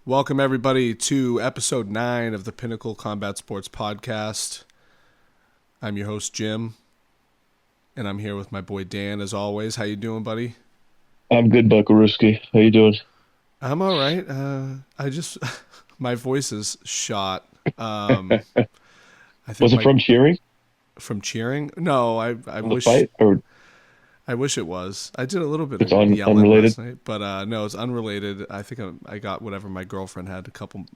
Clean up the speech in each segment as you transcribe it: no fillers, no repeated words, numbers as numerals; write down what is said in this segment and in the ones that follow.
Welcome, everybody, to episode 9 of the Pinnacle Combat Sports Podcast. I'm your host, Jim, and I'm here with my boy Dan, as always. How you doing, buddy? I'm good, Buckarooski. How you doing? I'm all right. My voice is shot. I think Was it from cheering? from cheering? No, I From the wish fight? Or I wish it was. I did a little bit it's of yelling unrelated? last night, but no, it's unrelated. I think I got whatever my girlfriend had a couple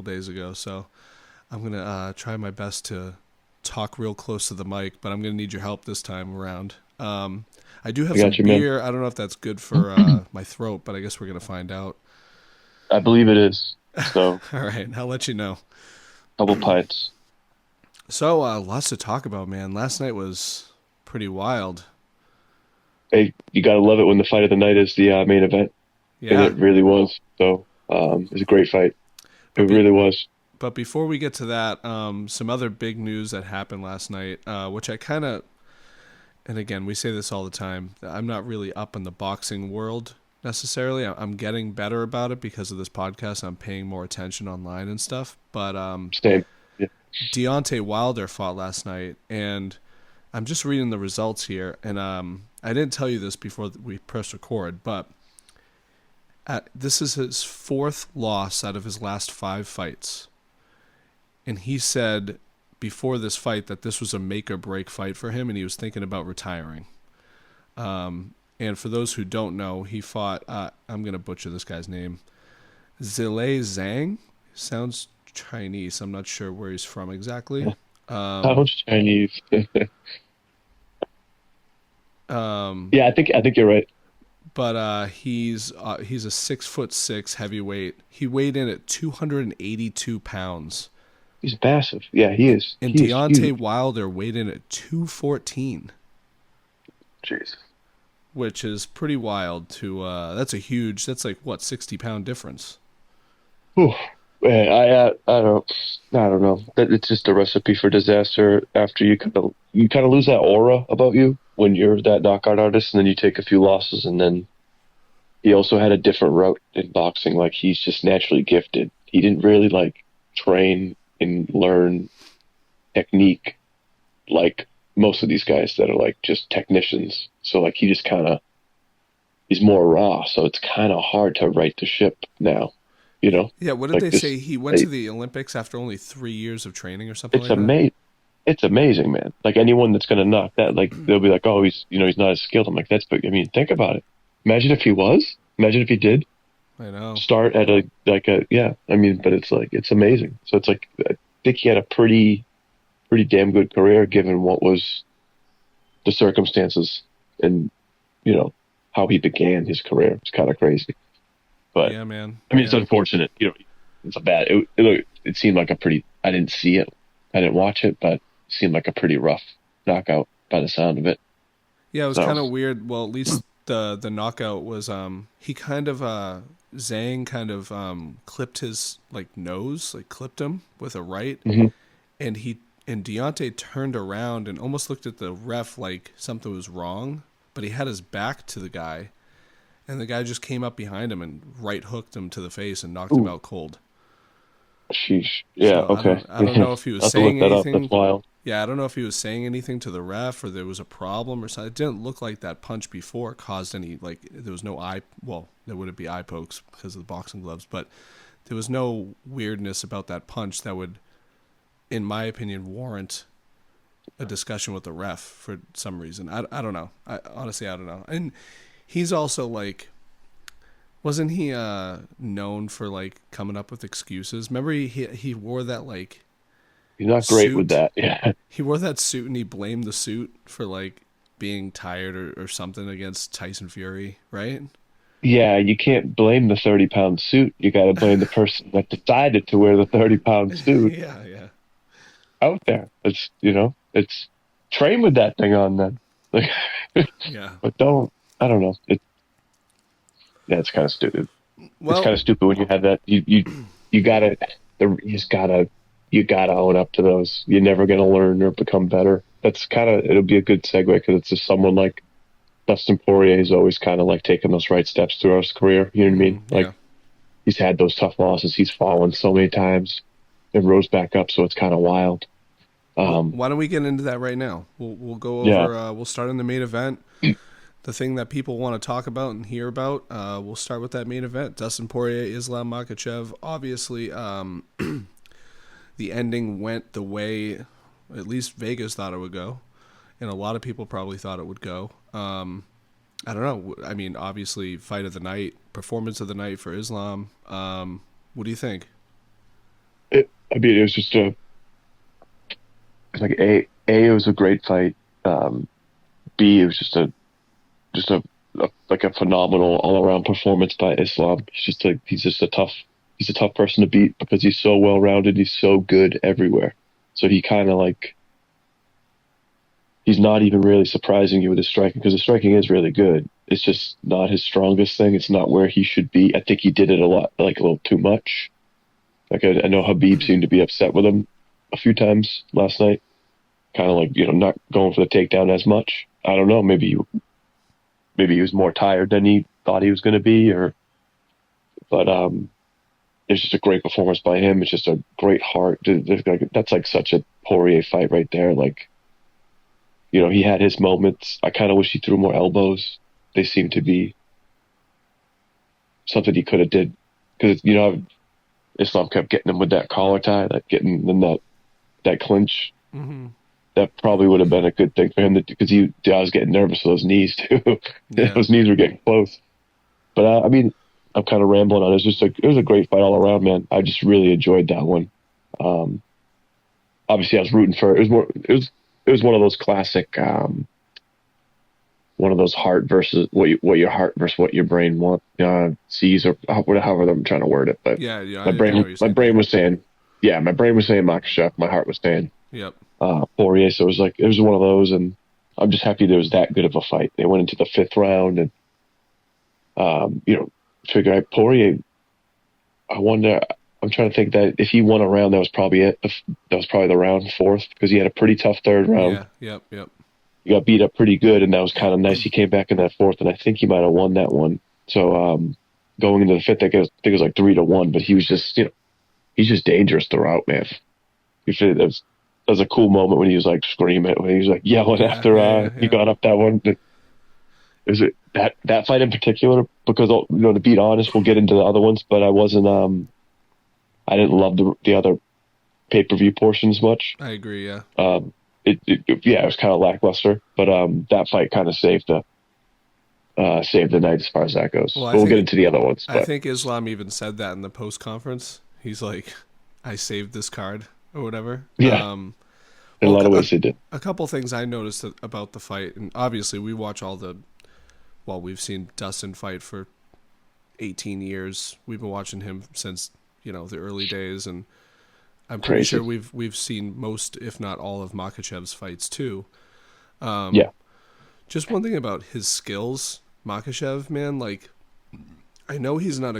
days ago, so I'm gonna try my best to talk real close to the mic, but I'm gonna need your help this time around. I do have I some got you, man. beer. I don't know if that's good for my throat, but I guess we're gonna find out. I believe it is. So, All right, I'll let you know. couple pints. So lots to talk about, man. Last night was pretty wild. Hey, you gotta love it when the fight of the night is the main event, and Yeah, it really was. So, it was a great fight. It but really was. but before we get to that, some other big news that happened last night, which I kind of, and again, we say this all the time. I'm not really up in the boxing world necessarily. I'm getting better about it because of this podcast. I'm paying more attention online and stuff. But Same. Yeah. Deontay Wilder fought last night, and I'm just reading the results here. And I didn't tell you this before we press record, but this is his 4th loss out of his last 5 fights. And he said before this fight that this was a make or break fight for him, and he was thinking about retiring. And for those who don't know, he fought, I'm going to butcher this guy's name, Zhilei Zhang. Sounds Chinese. I'm not sure where he's from exactly. Sounds Chinese. Um, Yeah, I think you're right. but he's a 6'6" heavyweight. He weighed in at 282 pounds. He's massive. Yeah, he is. And He is Deontay huge. Wilder weighed in at 214. Jeez. Which is pretty wild to that's like what, 60-pound difference. Whew. Man, I don't know. It's just a recipe for disaster after you kind of lose that aura about you when you're that knockout artist, and then you take a few losses, and then he also had a different route in boxing. Like, he's just naturally gifted. He didn't really like train and learn technique like most of these guys that are like just technicians. So like he just kind of he's more raw. So it's kind of hard to right the ship now. You know, Yeah, what did like they this. say? He went to the Olympics after only 3 years of training or something It's like that? amazing. It's amazing, man. Like, anyone that's gonna knock that, like, they'll be like, "Oh, he's not as skilled." I'm like, "That's big." I mean, think about it. Imagine if he was. Imagine if he did I know. start at yeah. I mean, but it's like it's amazing. So it's like I think he had a pretty damn good career given what was the circumstances and how he began his career. It's kind of crazy, but Yeah, man. I mean, it's Yeah. unfortunate. It's a bad. It seemed like a pretty. I didn't see it. I didn't watch it, but it seemed like a pretty rough knockout by the sound of it. Yeah, it was So kind of weird. Well, at least the knockout was he kind of Zhang kind of clipped his like nose, like clipped him with a right, mhm. and Deontay turned around and almost looked at the ref like something was wrong, but he had his back to the guy, and the guy just came up behind him and right hooked him to the face and knocked him Ooh, out cold. sheesh. Yeah. So Okay. I don't know if he I'll was have to look saying that up. That's anything. wild. Yeah, I don't know if he was saying anything to the ref or there was a problem or something. It didn't look like that punch before caused any, like, there was no eye, well, there wouldn't be eye pokes because of the boxing gloves, but there was no weirdness about that punch that would, in my opinion, warrant a discussion with the ref for some reason. I don't know. Honestly, I don't know. And he's also like, wasn't he known for like coming up with excuses? Remember he wore that like He's not great with suit. that. Yeah. He wore that suit and he blamed the suit for like being tired or something against Tyson Fury, right? Yeah, you can't blame the 30-pound suit. You got to blame the person that decided to wear the 30-pound suit Yeah, yeah. out there. It's train with that thing on then. Like, Yeah. but I don't know. Yeah, it's kind of stupid. It's kind Well, of stupid when you have that. You gotta, you gotta own up to those. You're never gonna learn or become better. It'll be a good segue because it's just someone like Dustin Poirier is always kind of like taking those right steps throughout his career. You know what I mean? Like, yeah. he's had those tough losses. He's fallen so many times and rose back up, so it's kind of wild. Well, why don't we get into that right now? We'll go Yeah, over. We'll start in the main event. The thing that people want to talk about and hear about. We'll start with that main event: Dustin Poirier, Islam Makhachev. Obviously, the ending went the way at least Vegas thought it would go, and a lot of people probably thought it would go. I don't know. I mean, obviously, fight of the night, performance of the night for Islam. What do you think? I mean, it was just like it was a great fight. B, it was just like a phenomenal all around performance by Islam. He's a tough person to beat because he's so well rounded. He's so good everywhere. So he kind of like he's not even really surprising you with his striking because his striking is really good. It's just not his strongest thing. It's not where he should be. I think he did it a little too much. Like I know Habib seemed to be upset with him a few times last night. Kind of like, not going for the takedown as much. I don't know. Maybe he was more tired than he thought he was going to be, but it's just a great performance by him. It's just a great heart. That's like such a Poirier fight right there. Like, he had his moments. I kind of wish he threw more elbows. They seem to be something he could have did because Islam kept getting him with that collar tie, getting in that clinch. Mm-hmm. That probably would have been a good thing for him because I was getting nervous with those knees too. Yeah. Those knees were getting close. But I mean, I'm kind of rambling on. It was a great fight all around, man. I just really enjoyed that one. Obviously, I was rooting for it. It was one of those classic, one of those heart versus what your heart versus what your brain sees, or however I'm trying to word it. But Yeah, yeah. my brain was saying Makhachev. My heart was saying Yep. Poirier. So it was one of those, and I'm just happy there was that good of a fight. They went into the 5th round, and figure out Poirier. I'm trying to think that if he won a round, that was probably it. That was probably the round 4th because he had a pretty tough 3rd round. Yeah. Yep. He got beat up pretty good, and that was kind of nice. He came back in that 4th, and I think he might have won that one. So going into the 5th, I think it was like 3-1, but he was just, he's just dangerous throughout, man. That was a cool moment when he was like screaming, when he was like yelling after he got up that one. Is it that fight in particular? Because to be honest, we'll get into the other ones, but I wasn't. I didn't love the other pay-per-view portions much. I agree. Yeah. It was kind of lackluster, but that fight kind of saved the night as far as that goes. Well, but we'll get into the other ones. I think Islam even said that in the post conference. He's like, "I saved this card" or whatever. Yeah. In a lot of ways, he did. A couple things I noticed about the fight, and obviously we watch we've seen Dustin fight for 18 years. We've been watching him since the early days, and I'm pretty sure we've seen most, if not all, of Makhachev's fights too. Yeah. Just one thing about his skills, Makhachev, man. Like, I know he's not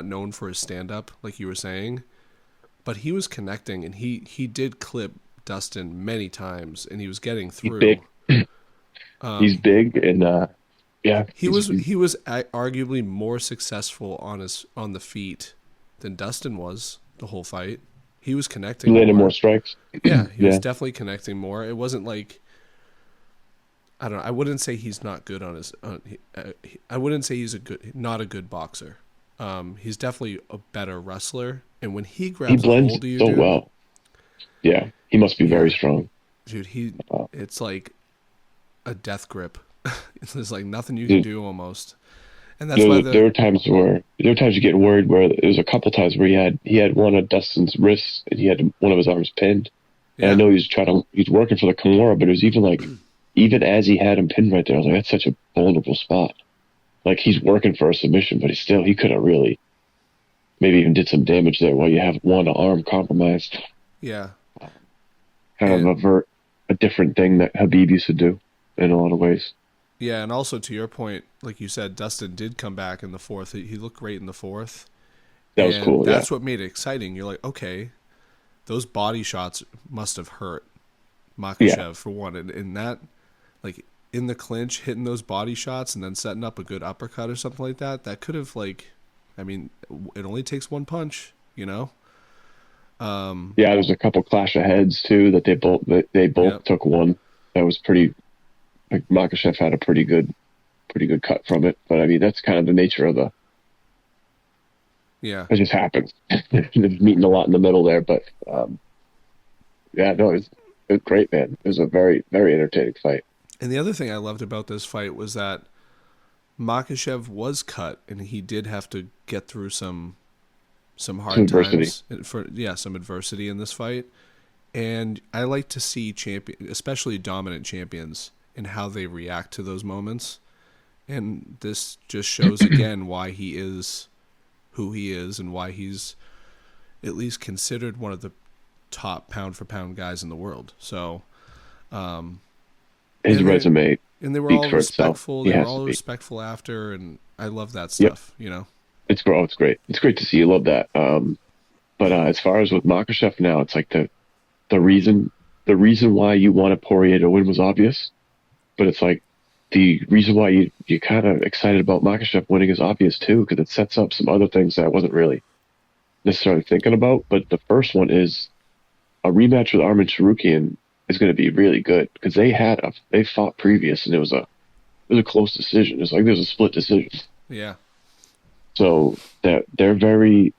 known for his stand up, like you were saying, but he was connecting, and he did clip Dustin many times, and he was getting through. He's big. He's big, and yeah, he was arguably more successful on the feet than Dustin was the whole fight. He was connecting. He landed more strikes. Yeah, he was definitely connecting more. It wasn't like, I don't know. I wouldn't say he's not good on his. I wouldn't say he's not a good boxer. He's definitely a better wrestler, and when he grabs he blends a hold of you, so well. Yeah, he must be very strong, dude. It's like a death grip. There's like nothing you can do almost. And that's why there were times you get worried where there was a couple times where he had one of Dustin's wrists and he had one of his arms pinned. Yeah. And I know he's working for the Kimura, but it was even as he had him pinned right there, I was like, that's such a vulnerable spot. Like, he's working for a submission, but he could have really maybe even did some damage there while you have one arm compromised. Yeah. Kind of avert a different thing that Habib used to do in a lot of ways. Yeah, and also to your point, like you said, Dustin did come back in the 4th. He looked great in the 4th. That was cool. That's what made it exciting. You're like, okay, those body shots must have hurt Makhachev for one, and that, like, in the clinch, hitting those body shots and then setting up a good uppercut or something like that, that could have, like, I mean, it only takes one punch, you know. Yeah, there's a couple clash of heads too that they both Yep. took one that was pretty. Like Makhachev had a pretty good cut from it, but I mean that's kind of the nature of the. Yeah. It just happens. There's meeting a lot in the middle there, but yeah, no, it was great, man. It was a very very entertaining fight. And the other thing I loved about this fight was that Makhachev was cut, and he did have to get through some Some hard adversity. times for some adversity in this fight. And I like to see champion, especially dominant champions, and how they react to those moments. And this just shows again why he is who he is and why he's at least considered one of the top pound for pound guys in the world. So, um, His and they resume and they were speaks all for itself. respectful. He They were has to all be. respectful after, and I love that Yep, stuff. You know. it's great. It's great to see. You love that. But as far as with Makhachev now, it's like the reason the reason why you wanted Poirier to win was obvious, but it's like the reason why you kind of excited about Makhachev winning is obvious too, because it sets up some other things that I wasn't really necessarily thinking about. But the first one is a rematch with Arman Sharukian is going to be really good because they fought previous and it was a close decision. It's like there's a split decision, Yeah. so that they're pretty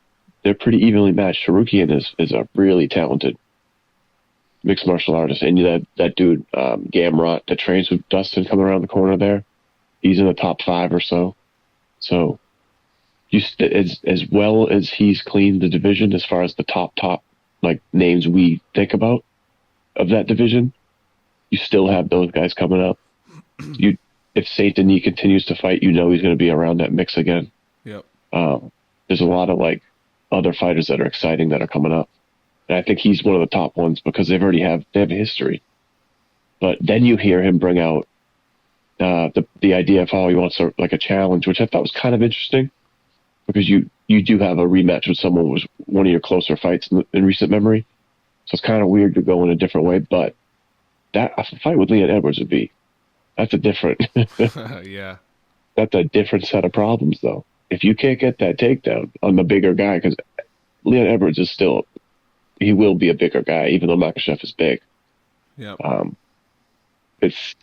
evenly matched. Sharukian is a really talented mixed martial artist, and that dude Gamrot that trains with Dustin coming around the corner there, he's in the top 5 or so. So as well as he's cleaned the division as far as the top like names we think about of that division, you still have those guys coming up. You if Saint Denis continues to fight, he's going to be around that mix again. Yep. There's a lot of like other fighters that are exciting that are coming up. And I think he's one of the top ones because they have a history. But then you hear him bring out the idea of how he wants like a challenge, which I thought was kind of interesting because you do have a rematch with someone who was one of your closer fights in recent memory. So it's kind of weird to go in a different way. But that a fight with Leon Edwards would be that's a different Yeah. that's a different set of problems though. If you can't get that takedown on the bigger guy, because Leon Edwards is still he will be a bigger guy, even though Makhachev is big. Yep. It's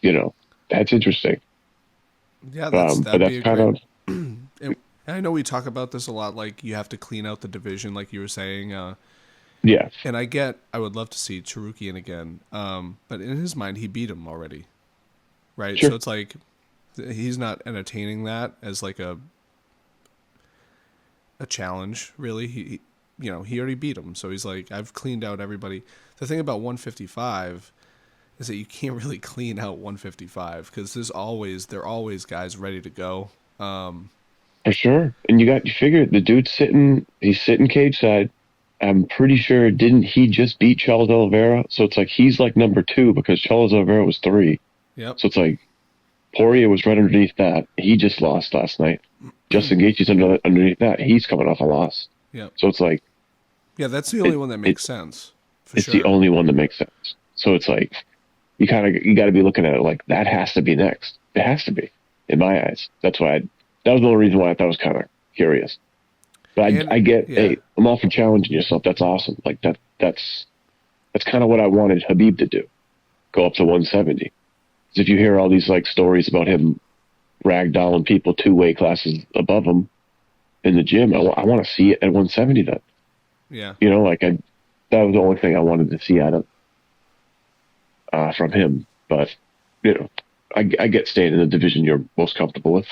that's interesting. Yeah, But that'd be that's a kind great. of And I know we talk about this a lot. Like you have to clean out the division, like you were saying. yeah, And I would love to see Charukian again. But in his mind, he beat him already, right? sure, So it's like he's not entertaining that as like a challenge. Really, he already beat him. So he's like, I've cleaned out everybody. The thing about 155 is that you can't really clean out 155 because there are always guys ready to go. for sure. And you figure the dude's he's sitting cage side. I'm pretty sure didn't he just beat Charles Oliveira? So it's like he's like number 2 because Charles Oliveira was 3. Yep. So it's like Poirier was right underneath that. He just lost last night. Justin Gaethje's underneath that. He's coming off a loss. Yep. So it's like Yeah, that's the only one that makes sense for it's the sure. only one that makes sense. So it's like you got to be looking at it like that has to be next. It has to be in my eyes. That was the only reason why I thought it was kind of curious. But And I get, yeah, hey, I'm all for challenging yourself. That's awesome. Like that's kind of what I wanted Habib to do. Go up to 170. Because if you hear all these like stories about him ragdolling people 2 weight classes above him in the gym, I want to see it at 170 then. yeah. That was the only thing I wanted to see out of from him. But I get staying in the division you're most comfortable with.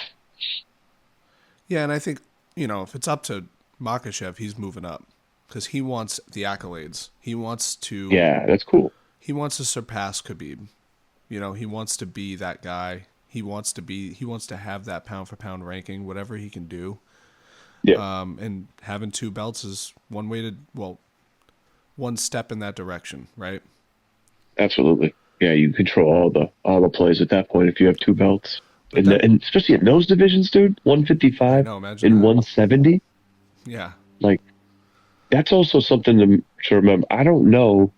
Yeah, and I think, if it's up to Makhachev, he's moving up because he wants the accolades. Yeah, that's cool. He wants to surpass Khabib. He wants to be that guy. He wants to have that pound for pound ranking, whatever he can do. Yeah, And having 2 belts is one step in that direction, right? absolutely. Yeah, you control all the plays at that point if you have 2 belts. But that, And especially in those divisions, dude, I 155 know, imagine and that. 170, Yeah. like that's also something to remember. I don't know.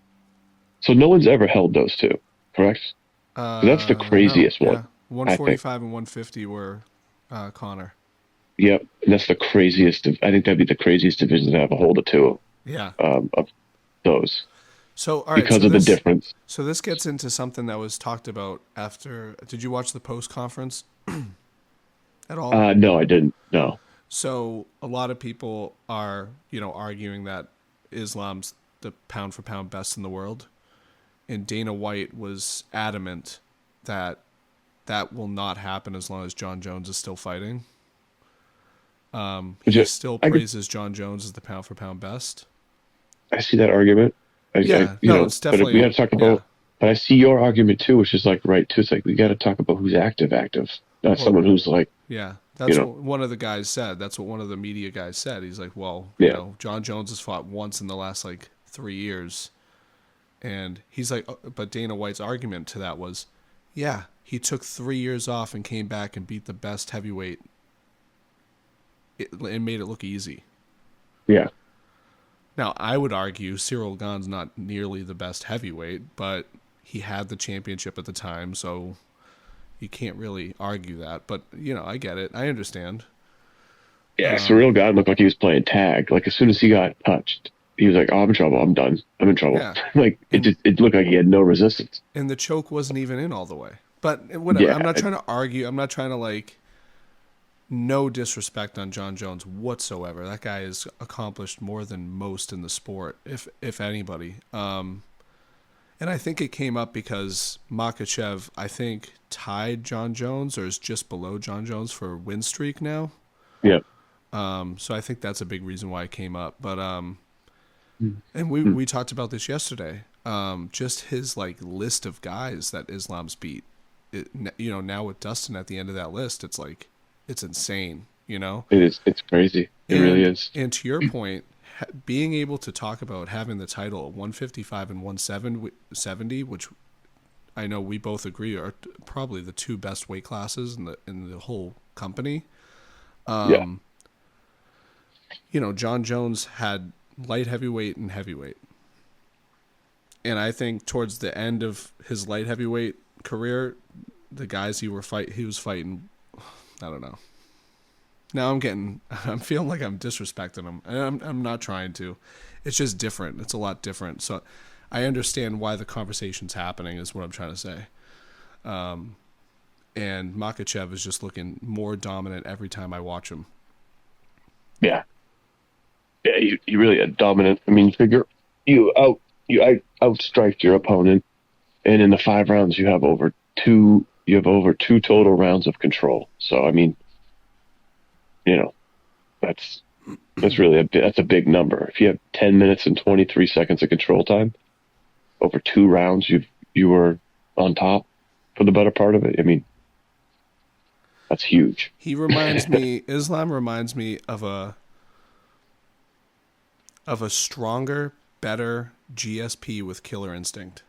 So no one's ever held those 2, correct? 'Cause that's the No. craziest Yeah. one, I think. 145 and 150 were Connor. Yep, and that's the craziest. I think that'd be the craziest division to have a hold of two Yeah. of those So all right. because of the difference. So this gets into something that was talked about after. Did you watch the post conference at all? No, I didn't. No. So a lot of people are, arguing that Islam's the pound for pound best in the world, and Dana White was adamant that that will not happen as long as John Jones is still fighting. But He still I could, praises John Jones as the pound for pound best. I see that argument. Yeah, no, it's But we got definitely, to talk yeah. about. But I see your argument too, which is like right too. It's like we got to talk about who's active, not Well, someone who's like, yeah, you that's know, what one of the guys said. That's what one of the media guys said. He's like, well, yeah, John Jones has fought once in the last like 3 years. And he's like, but Dana White's argument to that was, yeah, he took 3 years off and came back and beat the best heavyweight and made it look easy. yeah, Now, I would argue Cyril Gane's not nearly the best heavyweight, but he had the championship at the time, so you can't really argue that. But, I get it. I understand. yeah. Surreal guy looked like he was playing tag. Like as soon as he got touched, he was like, "Oh, I'm in trouble. I'm done. I'm in trouble." Yeah. Like it looked like he had no resistance. And the choke wasn't even in all the way. But whatever. Yeah, I'm not trying to argue. I'm not trying to, no disrespect on John Jones whatsoever. That guy has accomplished more than most in the sport, if anybody. And I think it came up because Makhachev, I think, tied John Jones or is just below John Jones for win streak now. yeah. So I think that's a big reason why it came up. But and Mm. we talked about this yesterday. Just his list of guys that Islam's beat. Now with Dustin at the end of that list, it's like it's insane. It is. It's crazy. It really is. And to your point, being able to talk about having the title at 155 and 170, which I know we both agree are probably the two best weight classes in the whole company. Yeah. John Jones had light heavyweight and heavyweight. And I think towards the end of his light heavyweight career, the guys he was fighting, I don't know. Now I'm feeling like I'm disrespecting him. And I'm not trying to. It's just different. It's a lot different. So I understand why the conversation's happening is what I'm trying to say. And Makhachev is just looking more dominant every time I watch him. Yeah. Yeah, you really are dominant. I mean, figure you outstrike your opponent, and in the 5 rounds you have over two total rounds of control. So I mean, that's really that's a big number. If you have 10 minutes and 23 seconds of control time over 2 rounds, you were on top for the better part of it. I mean, that's huge. Islam reminds me of a stronger, better GSP with killer instinct.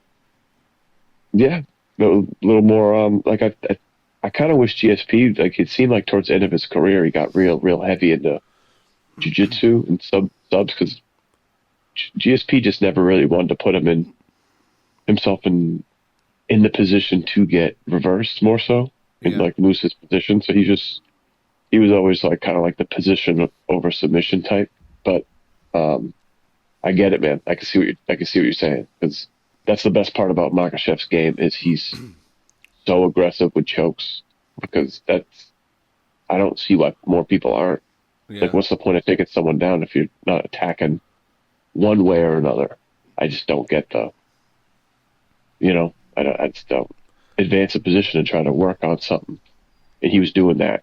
Yeah, a little more. I kind of wish GSP, it seemed like towards the end of his career he got real heavy into jiu-jitsu and subs because GSP just never really wanted to put himself in the position to get reversed more so and lose his position. So he was always kind of like the position over submission type. But I get it, man. I can see what you're saying, because that's the best part about Makhachev's game is he's so aggressive with chokes, because I don't see why more people aren't. Yeah. What's the point of taking someone down if you're not attacking one way or another? I just don't get I just don't advance a position and try to work on something. And he was doing that,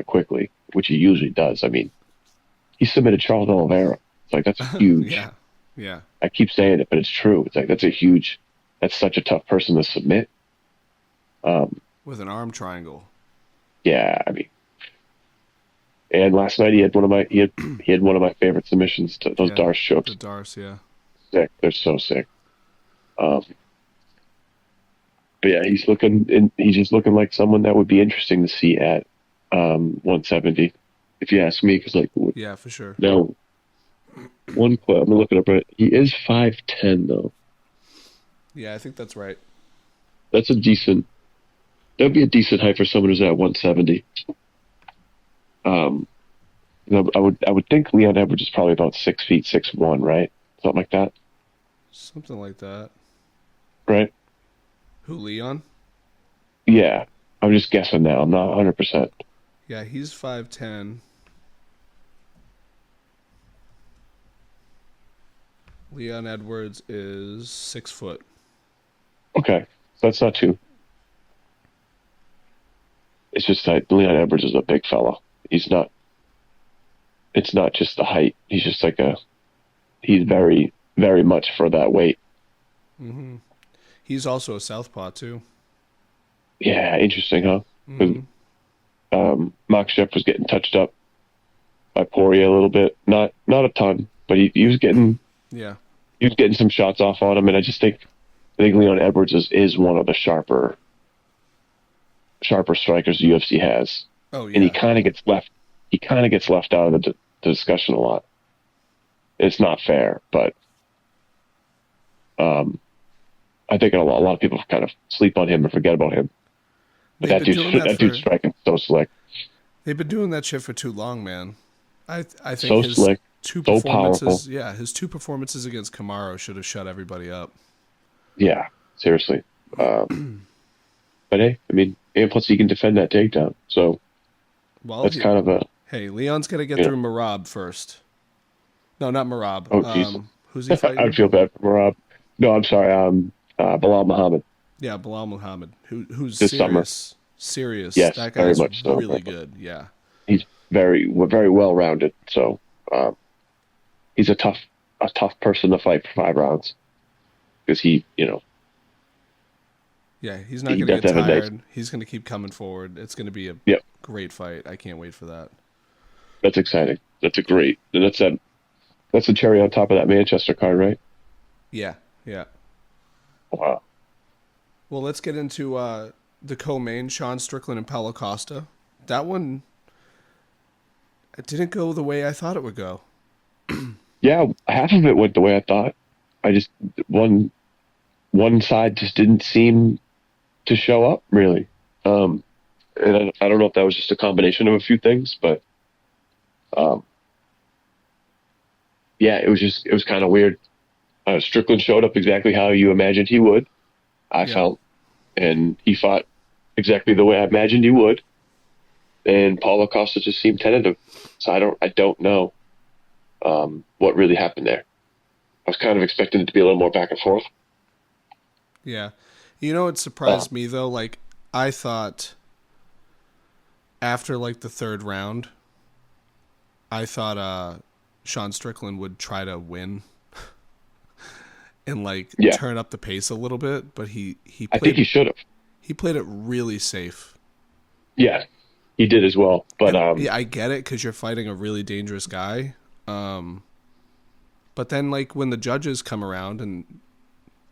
quickly, which he usually does. I mean, he submitted Charles Oliveira. It's that's huge. Yeah. I keep saying it, but it's true. It's that's such a tough person to submit. With an arm triangle. Yeah, I mean, and last night he had one of my favorite submissions to those Darce chokes. The Darce, yeah. Sick. They're so sick. But yeah, he's just looking like someone that would be interesting to see at 170, if you ask me. Because yeah, for sure. Now, I'm gonna look it up. Right, he is 5'10" though. Yeah, I think that's right. That'd be a decent height for someone who's at 170. I would think Leon Edwards is probably about 6 feet 6'1", right? Something like that, Something like that. right? Who, Leon? Yeah, I'm just guessing now. I'm not 100%. Yeah, he's 5'10". Leon Edwards is 6 foot. Okay, so that's not too. It's just that Leon Edwards is a big fella. He's not. It's not just the height. He's just like a. He's very, very much for that weight. Mm-hmm. He's also a southpaw too. Yeah, interesting, huh? 'Cause, Mm-hmm. Makhachev was getting touched up by Poirier a little bit. Not a ton, but he was getting Yeah. some shots off on him, and I think Leon Edwards is one of the sharper strikers the UFC has, Oh and yeah. he kind of gets left out of the discussion a lot. It's not fair, but I think a lot of people kind of sleep on him and forget about him. But They've been doing that dude's striking so slick, They've been doing that shit for too long, man. I think so his slick, two so performances, powerful. yeah, his two performances against Kamaru should have shut everybody up. Yeah, seriously. But hey, I mean, and plus he can defend that takedown, so Well, that's kind of a hey, Leon's got to get you know. through Marab first. No, not Marab. Oh Jesus, Who's he I would fighting? feel bad for Rob. No, I'm sorry. Bilal Muhammad Yeah, Bilal Muhammad, who's this summer. serious. Yes, That very guy's much so. really good. Yeah, He's very well rounded. So he's a tough person to fight for 5 rounds because yeah. He's not he going to does get have a nice. tired. He's going to keep coming forward. It's going to be a Yep, great fight. I can't wait for that. that's exciting. That's a great. And that's the cherry on top of that Manchester card, right? Yeah, yeah. Wow. Well, let's get into the co-main, Sean Strickland and Paulo Costa. That one, it didn't go the way I thought it would go. Yeah, half of it went the way I thought. I just one side just didn't seem to show up really. And I don't know if that was just a combination of a few things, but yeah, it was kind of weird. Strickland showed up exactly how you imagined he would, I Yeah. felt, and he fought exactly the way I imagined he would. And Paulo Costa just seemed tentative, so I don't know what really happened there. I was kind of expecting it to be a little more back and forth. Yeah. You know, it surprised me, though. Like, I thought after, like, the third round, I thought Sean Strickland would try to win and, like, Yeah, turn up the pace a little bit, but he I think he played should have. he played it really safe. Yeah, he did as well. But And, yeah, I get it because you're fighting a really dangerous guy. But then, like, when the judges come around and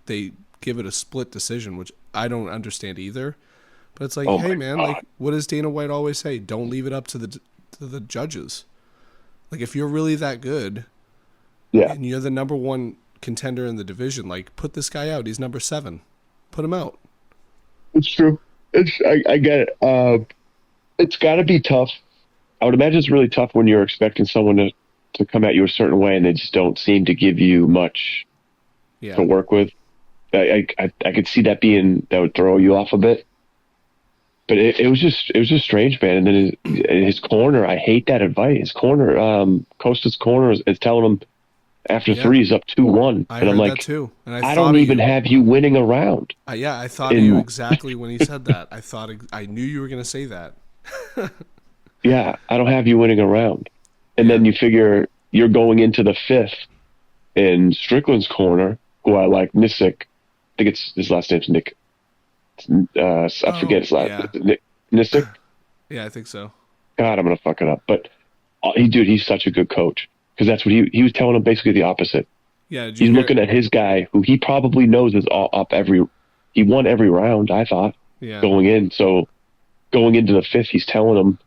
they give it a split decision, which I don't understand either. But it's like, oh hey, my man, God, like, what does Dana White always say? Don't leave it up to the judges. Like, if you're really that good yeah, and you're the number one contender in the division, like, put this guy out. He's number 7. Put him out. it's true. I get it. It's got to be tough. I would imagine it's really tough when you're expecting someone to come at you a certain way and they just don't seem to give you much Yeah. to work with. I could see that would throw you off a bit. But it was just strange, man. And then his corner, I hate that advice. His corner, Costa's corner is telling him after Yeah. 3 he's up 2-1, I and I'm heard like, that too. And I I don't thought of even you. have you winning a round. Yeah, I thought of you And exactly when he said that. I knew you were going to say that. yeah, I don't have you winning a round. And Yeah. then you figure you're going into the 5th in Strickland's corner, who I like, Nisik. I think his last name's Nick. I forget his last yeah. name. Nisik? Yeah, I think so. God, I'm going to fuck it up. But he's such a good coach. Because that's what he was telling him basically the opposite. Yeah, did you He's hear? looking at his guy who he probably knows is all up he won every round, I thought, Yeah. going in. So going into the 5th, he's telling him,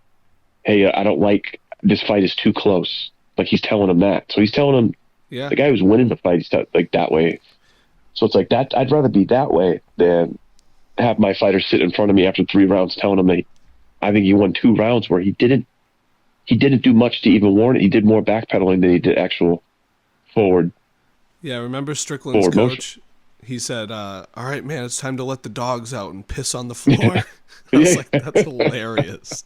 hey, I don't like, this fight is too close. Like, he's telling him that. So he's telling him, Yeah. the guy who's winning the fight, he's like that way. So it's like that. I'd rather be that way than have my fighter sit in front of me after 3 rounds telling him that I think he won 2 rounds where he didn't he didn't do much to even warrant it. He did more backpedaling than he did actual forward. Yeah, remember Strickland's coach? Motion. He said, all right, man, it's time to let the dogs out and piss on the floor. I was like, that's hilarious.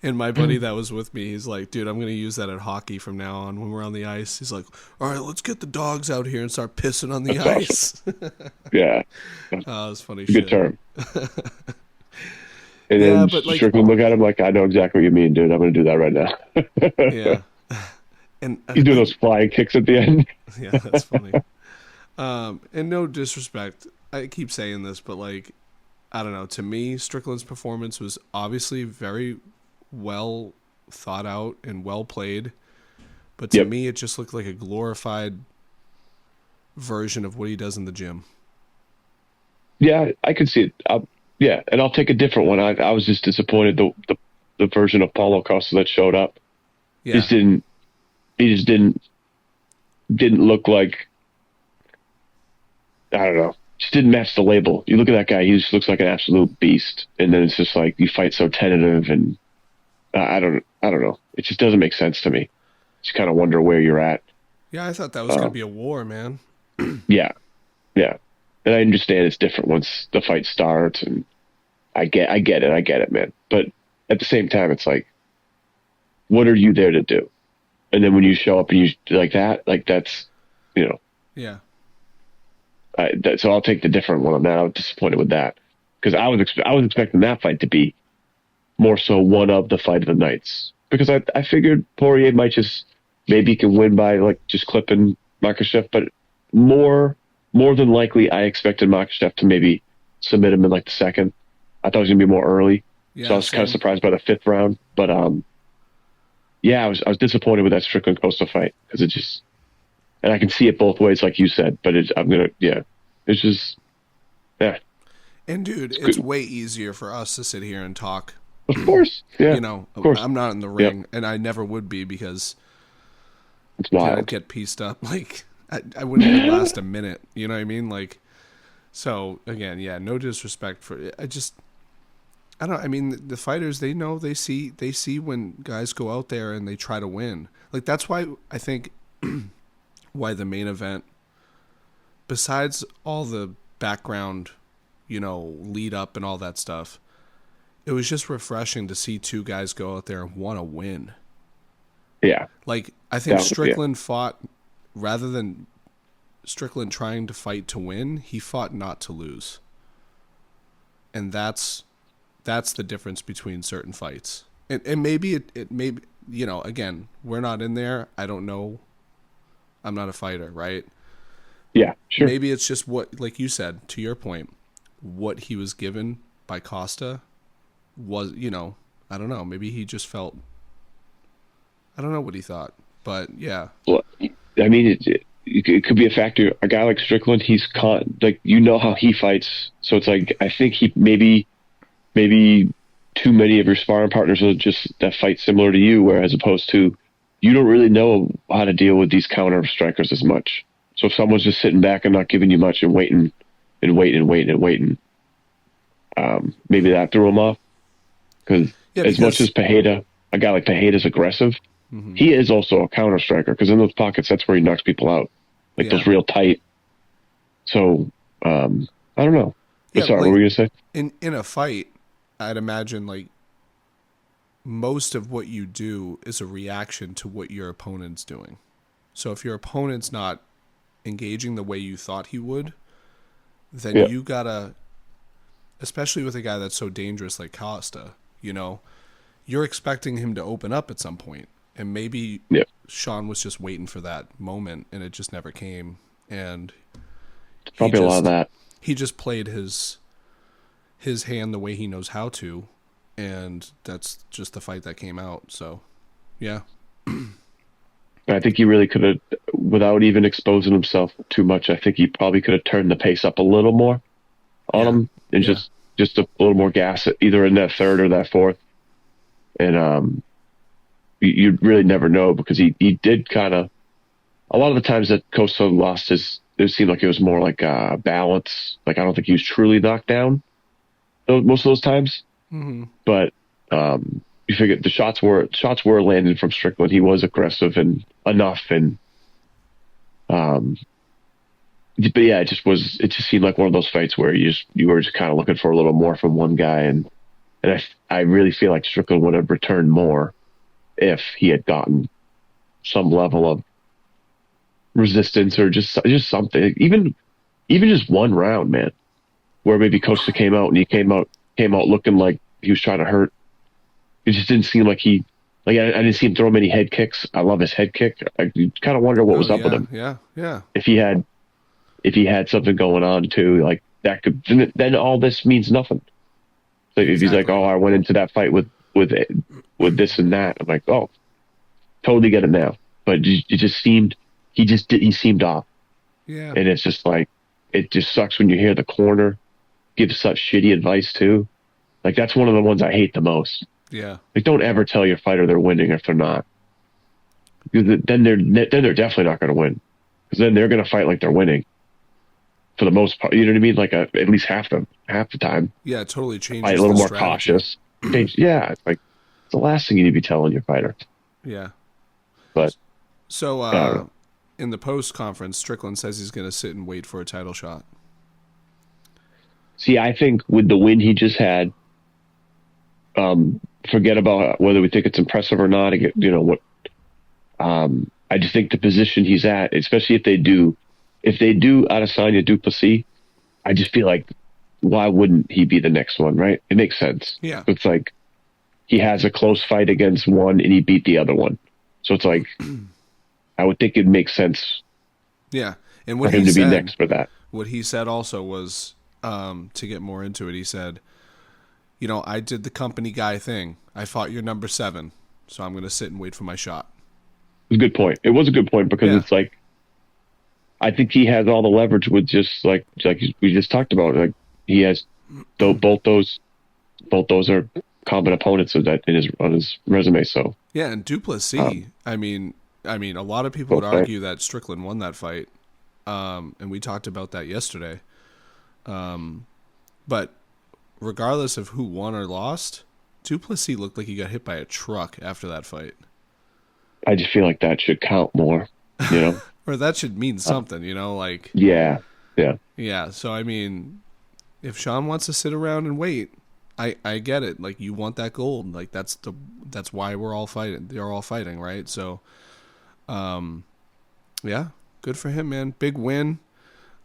And my buddy that was with me, he's like, dude, I'm going to use that at hockey from now on when we're on the ice. He's like, all right, let's get the dogs out here and start pissing on the ice. Awesome. Yeah. Oh, it's funny Good shit. term. And then Strickland look at him like, I know exactly what you mean, dude. I'm going to do that right now. Yeah. And he's doing those flying kicks at the end. Yeah, that's funny. And no disrespect, I keep saying this, but like, I don't know. To me, Strickland's performance was obviously very well thought out and well played. But to me, it just looked like a glorified version of what he does in the gym. Yeah, I could see it. Yeah, and I'll take a different one. I was just disappointed the version of Paulo Costa that showed up. Yeah. He just didn't look like, I don't know. Just didn't match the label. You look at that guy; he just looks like an absolute beast. And then it's just like you fight so tentative, and I don't know. It just doesn't make sense to me. Just kind of wonder where you're at. Yeah, I thought that was going to be a war, man. Yeah, and I understand it's different once the fight starts, and I get it, man. But at the same time, it's like, what are you there to do? And then when you show up and you like that's, Yeah. So I'll take the different one on that. I was disappointed with that because I was expecting that fight to be more so one of the fight of the nights, because I figured Poirier might just maybe he can win by like just clipping Makhachev, but more than likely I expected Makhachev to maybe submit him in like the second. I thought it was gonna be more early, so I was kind of surprised by the fifth round. But yeah, I was disappointed with that Strickland Costa fight because it just. And I can see it both ways, like you said, but it's just, yeah. And dude, it's way easier for us to sit here and talk. Of course, yeah. Of course. I'm not in the ring, and I never would be because it's wild. I'd get pieced up. Like I wouldn't even last a minute. You know what I mean? Like, so again, yeah, no disrespect for it. I mean, the fighters, they know, they see when guys go out there and they try to win. Like that's why I think. Why the main event, besides all the background, lead up and all that stuff, it was just refreshing to see two guys go out there and want to win. Yeah. Like, I think Strickland fought, rather than Strickland trying to fight to win, he fought not to lose. And that's the difference between certain fights. And maybe it maybe, again, we're not in there. I don't know. I'm not a fighter, right? Yeah, sure. Maybe it's just what, like you said, to your point, what he was given by Costa was, I don't know. Maybe he just felt, I don't know what he thought, but yeah. Well, I mean, it could be a factor. A guy like Strickland, he's caught, like, how he fights. So it's like, I think he maybe too many of your sparring partners are just that fight similar to you, whereas opposed to, you don't really know how to deal with these counter strikers as much. So if someone's just sitting back and not giving you much and waiting, maybe that threw him off. Because as much as a guy like Pereira's aggressive, he is also a counter striker. Because in those pockets, that's where he knocks people out, those real tight. So I don't know. Sorry, what were you gonna say? In a fight, I'd imagine like. Most of what you do is a reaction to what your opponent's doing. So if your opponent's not engaging the way you thought he would, then you gotta, especially with a guy that's so dangerous like Costa, you're expecting him to open up at some point. And maybe Sean was just waiting for that moment and it just never came. And probably a lot of that. He just played his hand the way he knows how to. And that's just the fight that came out. So, yeah. I think he really could have, without even exposing himself too much, I think he probably could have turned the pace up a little more on him and just a little more gas, either in that third or that fourth. And you really never know because he did kind of, a lot of the times that Costa lost it seemed like it was more like balance. Like, I don't think he was truly knocked down most of those times. Mm-hmm. But you figured the shots were landed from Strickland. He was aggressive and enough, and um, but yeah, it just seemed like one of those fights where you were just kind of looking for a little more from one guy, and I really feel like Strickland would have returned more if he had gotten some level of resistance or just something, even just one round, man, where maybe Costa came out and he came out looking like he was trying to hurt. It just didn't seem like I didn't see him throw many head kicks. I love his head kick. I kind of wonder what was up with him. Yeah, yeah. If he had something going on too, like that could, then all this means nothing. So if he's like, oh, I went into that fight with this and that, I'm like, oh, totally get it now. But it just seemed he seemed off. Yeah. And it's just like, it just sucks when you hear the corner give such shitty advice too. Like that's one of the ones I hate the most. Yeah. Like don't ever tell your fighter they're winning if they're not. Because then they're definitely not going to win. Because then they're going to fight like they're winning. For the most part, you know what I mean? Like at least half the time. Yeah, it totally changes. Fight a little more strategy. cautious. Yeah, it's like it's the last thing you need to be telling your fighter. Yeah. But so in the post conference, Strickland says he's going to sit and wait for a title shot. See, I think with the win he just had, forget about whether we think it's impressive or not. You know what? I just think the position he's at, especially if they do Adesanya Duplessis, I just feel like why wouldn't he be the next one, right? It makes sense. Yeah. It's like he has a close fight against one and he beat the other one. So it's like I would think it makes sense. Yeah. And for him to be next for that. What he said also was, to get more into it, he said, you know, I did the company guy thing. I fought your number 7, so I'm going to sit and wait for my shot. It was a good point. It was a good point because it's like, I think he has all the leverage with just like we just talked about. Like he has both those are common opponents of that on his resume. So yeah, and Duplessis. I mean, a lot of people would argue that Strickland won that fight, and we talked about that yesterday. But regardless of who won or lost, Duplessis looked like he got hit by a truck after that fight. I just feel like that should count more, you know. Or that should mean something, you know, like... Yeah. So, I mean, if Sean wants to sit around and wait, I get it. Like, you want that gold. Like, that's why we're all fighting. They're all fighting, right? So, yeah, good for him, man. Big win.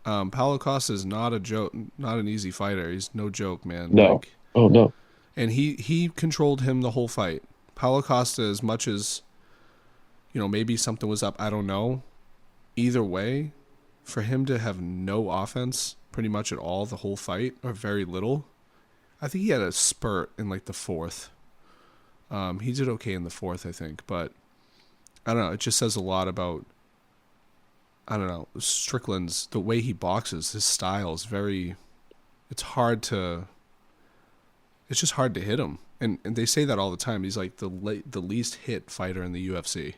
Paulo Costa is not a joke, not an easy fighter. He's no joke, man. No. Like, oh, no. And he controlled him the whole fight. Paulo Costa, as much as, you know, maybe something was up, I don't know. Either way, for him to have no offense pretty much at all the whole fight, or very little, I think he had a spurt in like the 4th. He did okay in the 4th, I think, but I don't know. It just says a lot about, I don't know, Strickland's, the way he boxes, his style is very, it's just hard to hit him. And they say that all the time. He's like the least hit fighter in the UFC.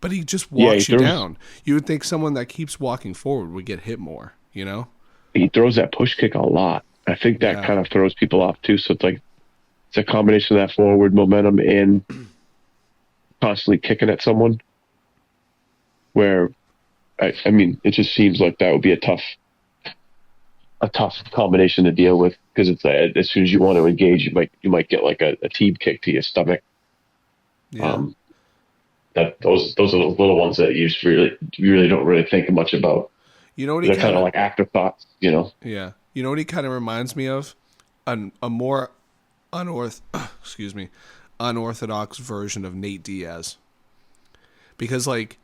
But he just walks you down. You would think someone that keeps walking forward would get hit more, you know? He throws that push kick a lot. I think that kind of throws people off too. So it's like, it's a combination of that forward momentum and constantly kicking at someone where, I mean, it just seems like that would be a tough combination to deal with because it's like, as soon as you want to engage, you might get like a team kick to your stomach. Yeah. Those are the little ones that you really don't really think much about. You know what they're kind of like afterthoughts, you know. Yeah. You know what he kind of reminds me of? A more unorthodox version of Nate Diaz. Because like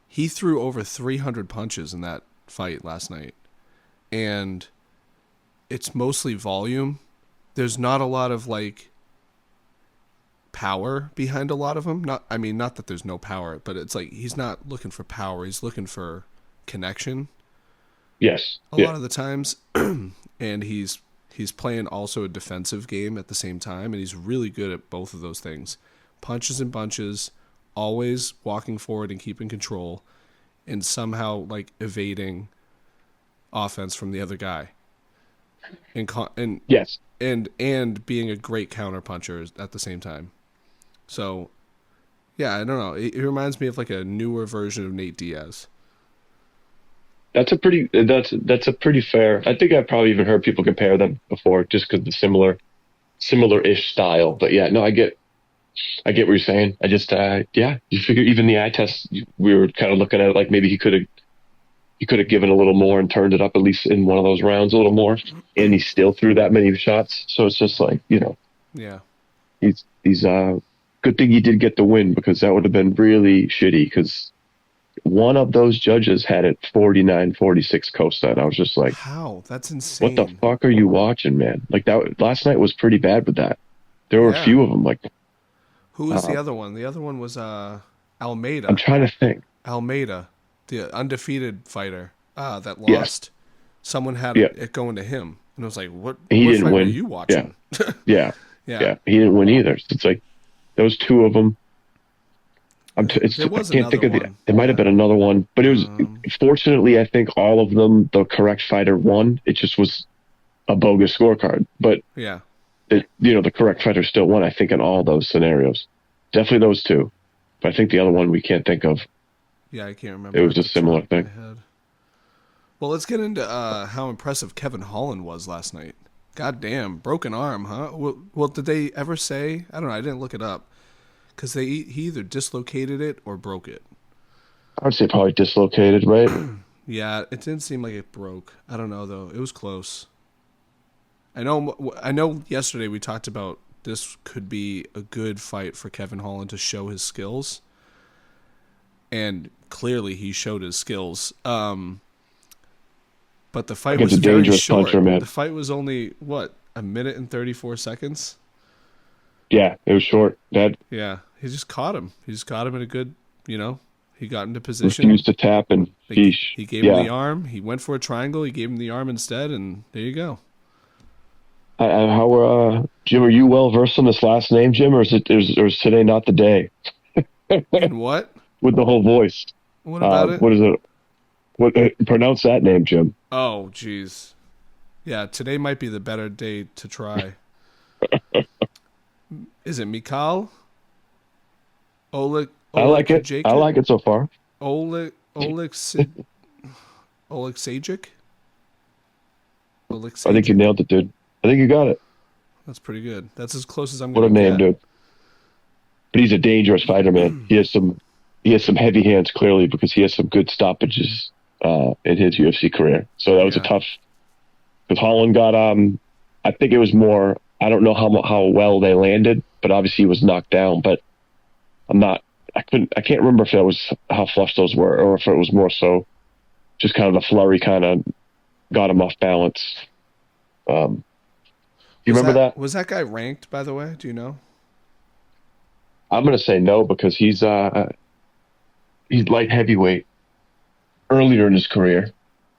he threw over 300 punches in that fight last night. And it's mostly volume. There's not a lot of like power behind a lot of them. Not that there's no power, but it's like he's not looking for power. He's looking for connection. Yes. A lot of the times, and he's playing also a defensive game at the same time, and he's really good at both of those things. Punches and bunches, always walking forward and keeping control, and somehow like evading offense from the other guy. And yes. and being a great counterpuncher at the same time. So, yeah, I don't know. It reminds me of like a newer version of Nate Diaz. That's a pretty fair. I think I've probably even heard people compare them before, just because the similar-ish style. But yeah, no, I get what you're saying. I just yeah, you figure even the eye test, we were kind of looking at it like maybe he could have given a little more and turned it up at least in one of those rounds a little more, and he still threw that many shots. So it's just like, Yeah. he's good thing he did get the win, because that would have been really shitty, because one of those judges had it 49-46 Costa, and I was just like, How? That's insane. what the fuck are you watching, man? Like, that last night was pretty bad with that. There were a few of them. Like, who was the other one? The other one was Almeida. I'm trying to think. Almeida, the undefeated fighter that lost. Yes. Someone had it going to him, and I was like, "What? He what didn't fight win. Were you watching?" Yeah. He didn't win either. So it's like those two of them. I can't think of there might have been another one, but it was fortunately, I think all of them, the correct fighter won. It just was a bogus scorecard, but yeah, the correct fighter still won. I think in all those scenarios, definitely those two. But I think the other one we can't think of. Yeah, I can't remember. It was a similar thing. Well, let's get into how impressive Kevin Holland was last night. God damn, broken arm, huh? Well, did they ever say? I don't know. I didn't look it up. Because he either dislocated it or broke it. I would say probably dislocated, right? Yeah, it didn't seem like it broke. I don't know, though. It was close. I know yesterday we talked about this could be a good fight for Kevin Holland to show his skills. And clearly he showed his skills. But the fight was very short. Puncher, man. The fight was only, a minute and 34 seconds? Yeah, it was short. Yeah, he just caught him. He just caught him in a good, he got into position. Refused to tap, and he gave him the arm. He went for a triangle. He gave him the arm instead, and there you go. Jim, are you well versed on this last name, Jim, or is today not the day? In what? With the whole voice. What about it? What is it? Pronounce that name, Jim. Oh, jeez. Yeah, today might be the better day to try. Is it Mikhail? Oleg I like it. Kajakic? I like it so far. Oleg Sajic? I think you nailed it, dude. I think you got it. That's pretty good. That's as close as I'm going to get. What a name, dude. But he's a dangerous fighter, man. He has some heavy hands, clearly, because he has some good stoppages in his UFC career. So that was a tough. Because Holland got, I think it was more. I don't know how well they landed, but obviously he was knocked down. But I can't remember if that was how flush those were, or if it was more so just kind of the flurry kind of got him off balance. Do you remember that? Was that guy ranked, by the way? Do you know? I'm going to say no, because he's light heavyweight earlier in his career.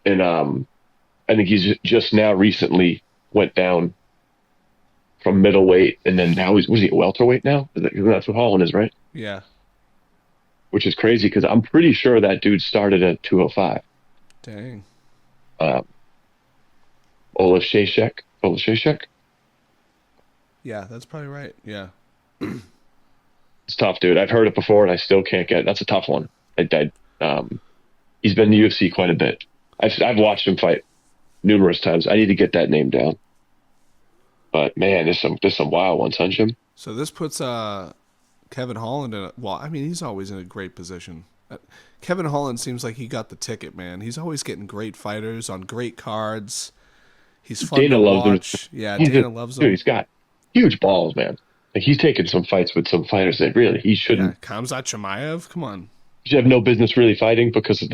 And I think he's just now recently went down from middleweight, and then now was he a welterweight now? That's what Holland is, right? Yeah. Which is crazy, because I'm pretty sure that dude started at 205. Dang. Olashchek? Yeah, that's probably right. Yeah. It's tough, dude. I've heard it before, and I still can't get it. That's a tough one. He's been in the UFC quite a bit. I've watched him fight numerous times. I need to get that name down. But man, there's some wild ones, huh, Jim? So this puts Kevin Holland in he's always in a great position. Kevin Holland seems like he got the ticket, man. He's always getting great fighters on great cards. He's fun to watch. Yeah, Dana loves him. Dude, he's got huge balls, man. Like, he's taken some fights with some fighters that really he shouldn't. Yeah, Khamzat Chimaev, come on. He should have no business really fighting, because of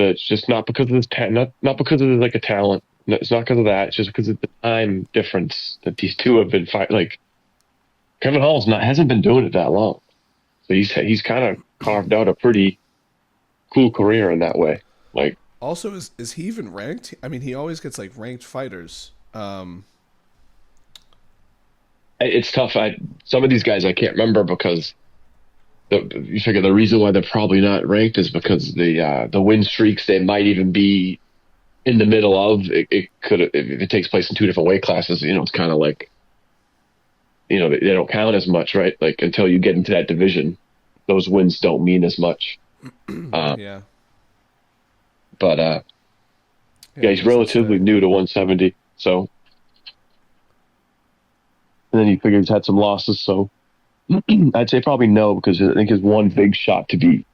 not because of his talent, not because of like a talent. No, it's not because of that. It's just because of the time difference that these two have been fighting. Like, Kevin Holland's hasn't been doing it that long, so he's kind of carved out a pretty cool career in that way. Like, also, is he even ranked? I mean, he always gets like ranked fighters. It's tough. Some of these guys I can't remember, because you figure the reason why they're probably not ranked is because the win streaks they might even be in the middle of. It could, if it takes place in two different weight classes. It's kind of like they don't count as much, right? Like until you get into that division, those wins don't mean as much. Yeah. But yeah, he's relatively new to 170, so. And then you figure he's had some losses, so I'd say probably no, because I think his one big shot to be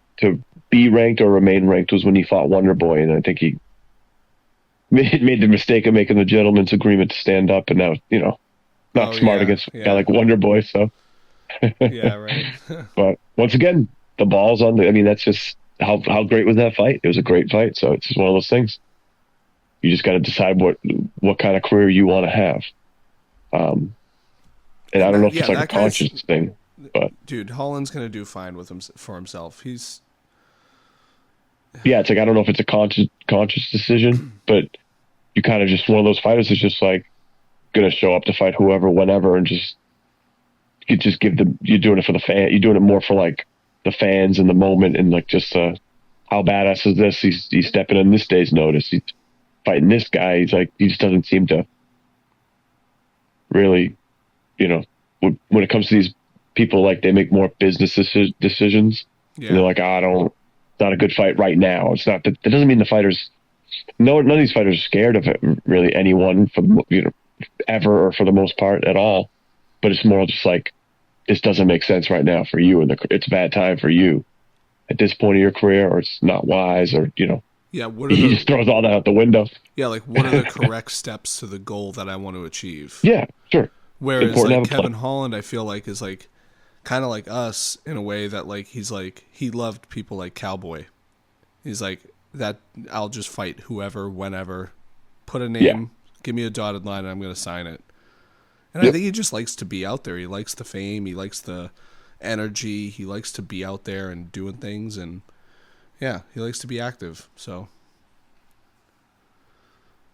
ranked or remain ranked was when he fought Wonder Boy, and I think he made the mistake of making the gentleman's agreement to stand up, and now not smart against a guy like Wonder Boy. So yeah, right. But once again, the ball's on the. I mean, that's just how great was that fight? It was a great fight. So it's just one of those things. You just got to decide what kind of career you want to have. And I don't know if it's like a conscious thing, but dude, Holland's gonna do fine with him for himself. It's like I don't know if it's a conscious decision, but you kind of just one of those fighters is just like gonna show up to fight whoever, whenever, and just give them. You're doing it for the fan. You're doing it more for like the fans and the moment, and like just how badass is this? He's stepping on this day's notice. He's fighting this guy. He's like he just doesn't seem to really. When it comes to these people, like they make more business decisions. Yeah. And they're like, it's not a good fight right now. It's not. That doesn't mean the fighters. None of these fighters are scared of it. Really, anyone for ever or for the most part at all. But it's more just like this doesn't make sense right now for you, and it's a bad time for you at this point of your career, or it's not wise, or Yeah, he just throws all that out the window. Yeah, like what are the correct steps to the goal that I want to achieve? Yeah, sure. Whereas like Kevin Holland, I feel like is like kind of like us in a way that like he's like he loved people like Cowboy. He's like that. I'll just fight whoever, whenever. Put a name, give me a dotted line, and I'm going to sign it. And I think he just likes to be out there. He likes the fame. He likes the energy. He likes to be out there and doing things, and yeah, he likes to be active. So.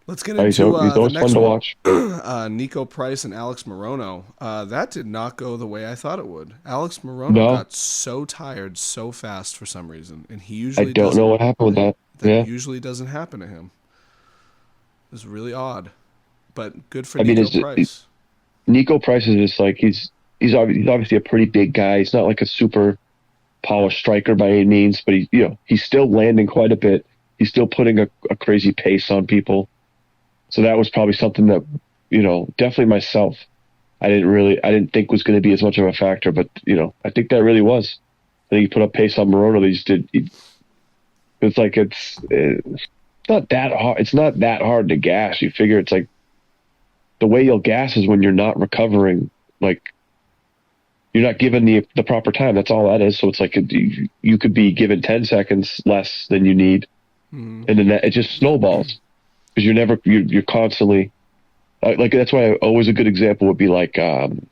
Let's get into the next one. Nico Price and Alex Morono. That did not go the way I thought it would. Alex Morono got so tired so fast for some reason, and he usually I don't know what happened with that. That usually doesn't happen to him. It was really odd, but good for Nico Price. Nico Price is just like he's obviously a pretty big guy. He's not like a super polished striker by any means, but he's still landing quite a bit. He's still putting a crazy pace on people. So that was probably something that, definitely myself, I didn't think was going to be as much of a factor, but, I think that really was. I think he put up pace on Morono. They just did. It's like, it's not that hard. It's not that hard to gas. You figure it's like the way you'll gas is when you're not recovering, like you're not given the proper time. That's all that is. So it's like you could be given 10 seconds less than you need. And then it just snowballs. Because you're constantly like that's why always a good example would be like when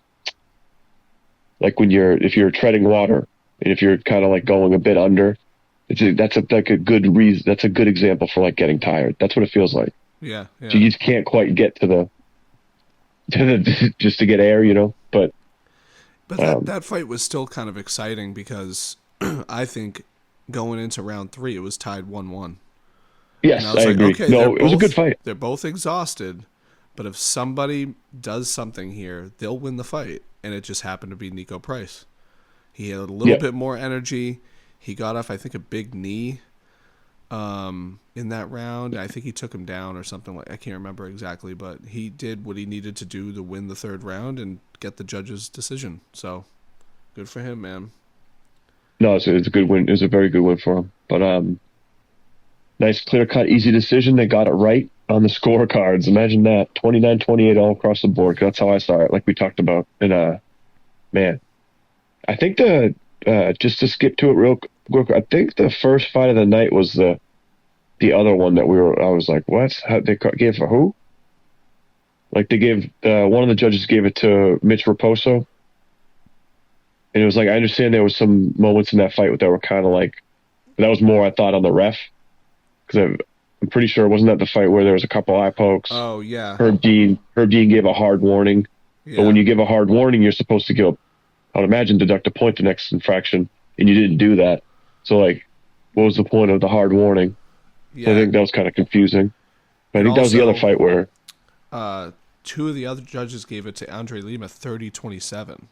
if you're treading water and if you're kind of like going a bit under, that's a good reason. That's a good example for like getting tired. That's what it feels like. Yeah. So you just can't quite get to the just to get air, But that fight was still kind of exciting because I think going into round 3 it was tied 1-1. Yes, I agree. Okay, no, it was a good fight. They're both exhausted, but if somebody does something here, they'll win the fight. And it just happened to be Nico Price. He had a little bit more energy. He got off, I think, a big knee in that round. I think he took him down or something I can't remember exactly, but he did what he needed to do to win the 3rd round and get the judge's decision. So, good for him, man. No, it's a good win. It was a very good win for him. But nice, clear-cut, easy decision. They got it right on the scorecards. Imagine that. 29-28 all across the board. That's how I saw it, like we talked about. And, man, I think just to skip to it real quick, I think the first fight of the night was the other one that I was like, what? They gave for who? Like they gave, one of the judges gave it to Mitch Raposo. And it was like, I understand there was some moments in that fight that were kind of like, that was more, I thought, on the ref. Because I'm pretty sure, wasn't that the fight where there was a couple eye pokes? Oh, yeah. Herb Dean gave a hard warning. Yeah. But when you give a hard warning, you're supposed to I would imagine, deduct a point the next infraction, and you didn't do that. So, like, what was the point of the hard warning? Yeah. I think that was kind of confusing. But I think that was the other fight where... two of the other judges gave it to Andre Lima 30-27,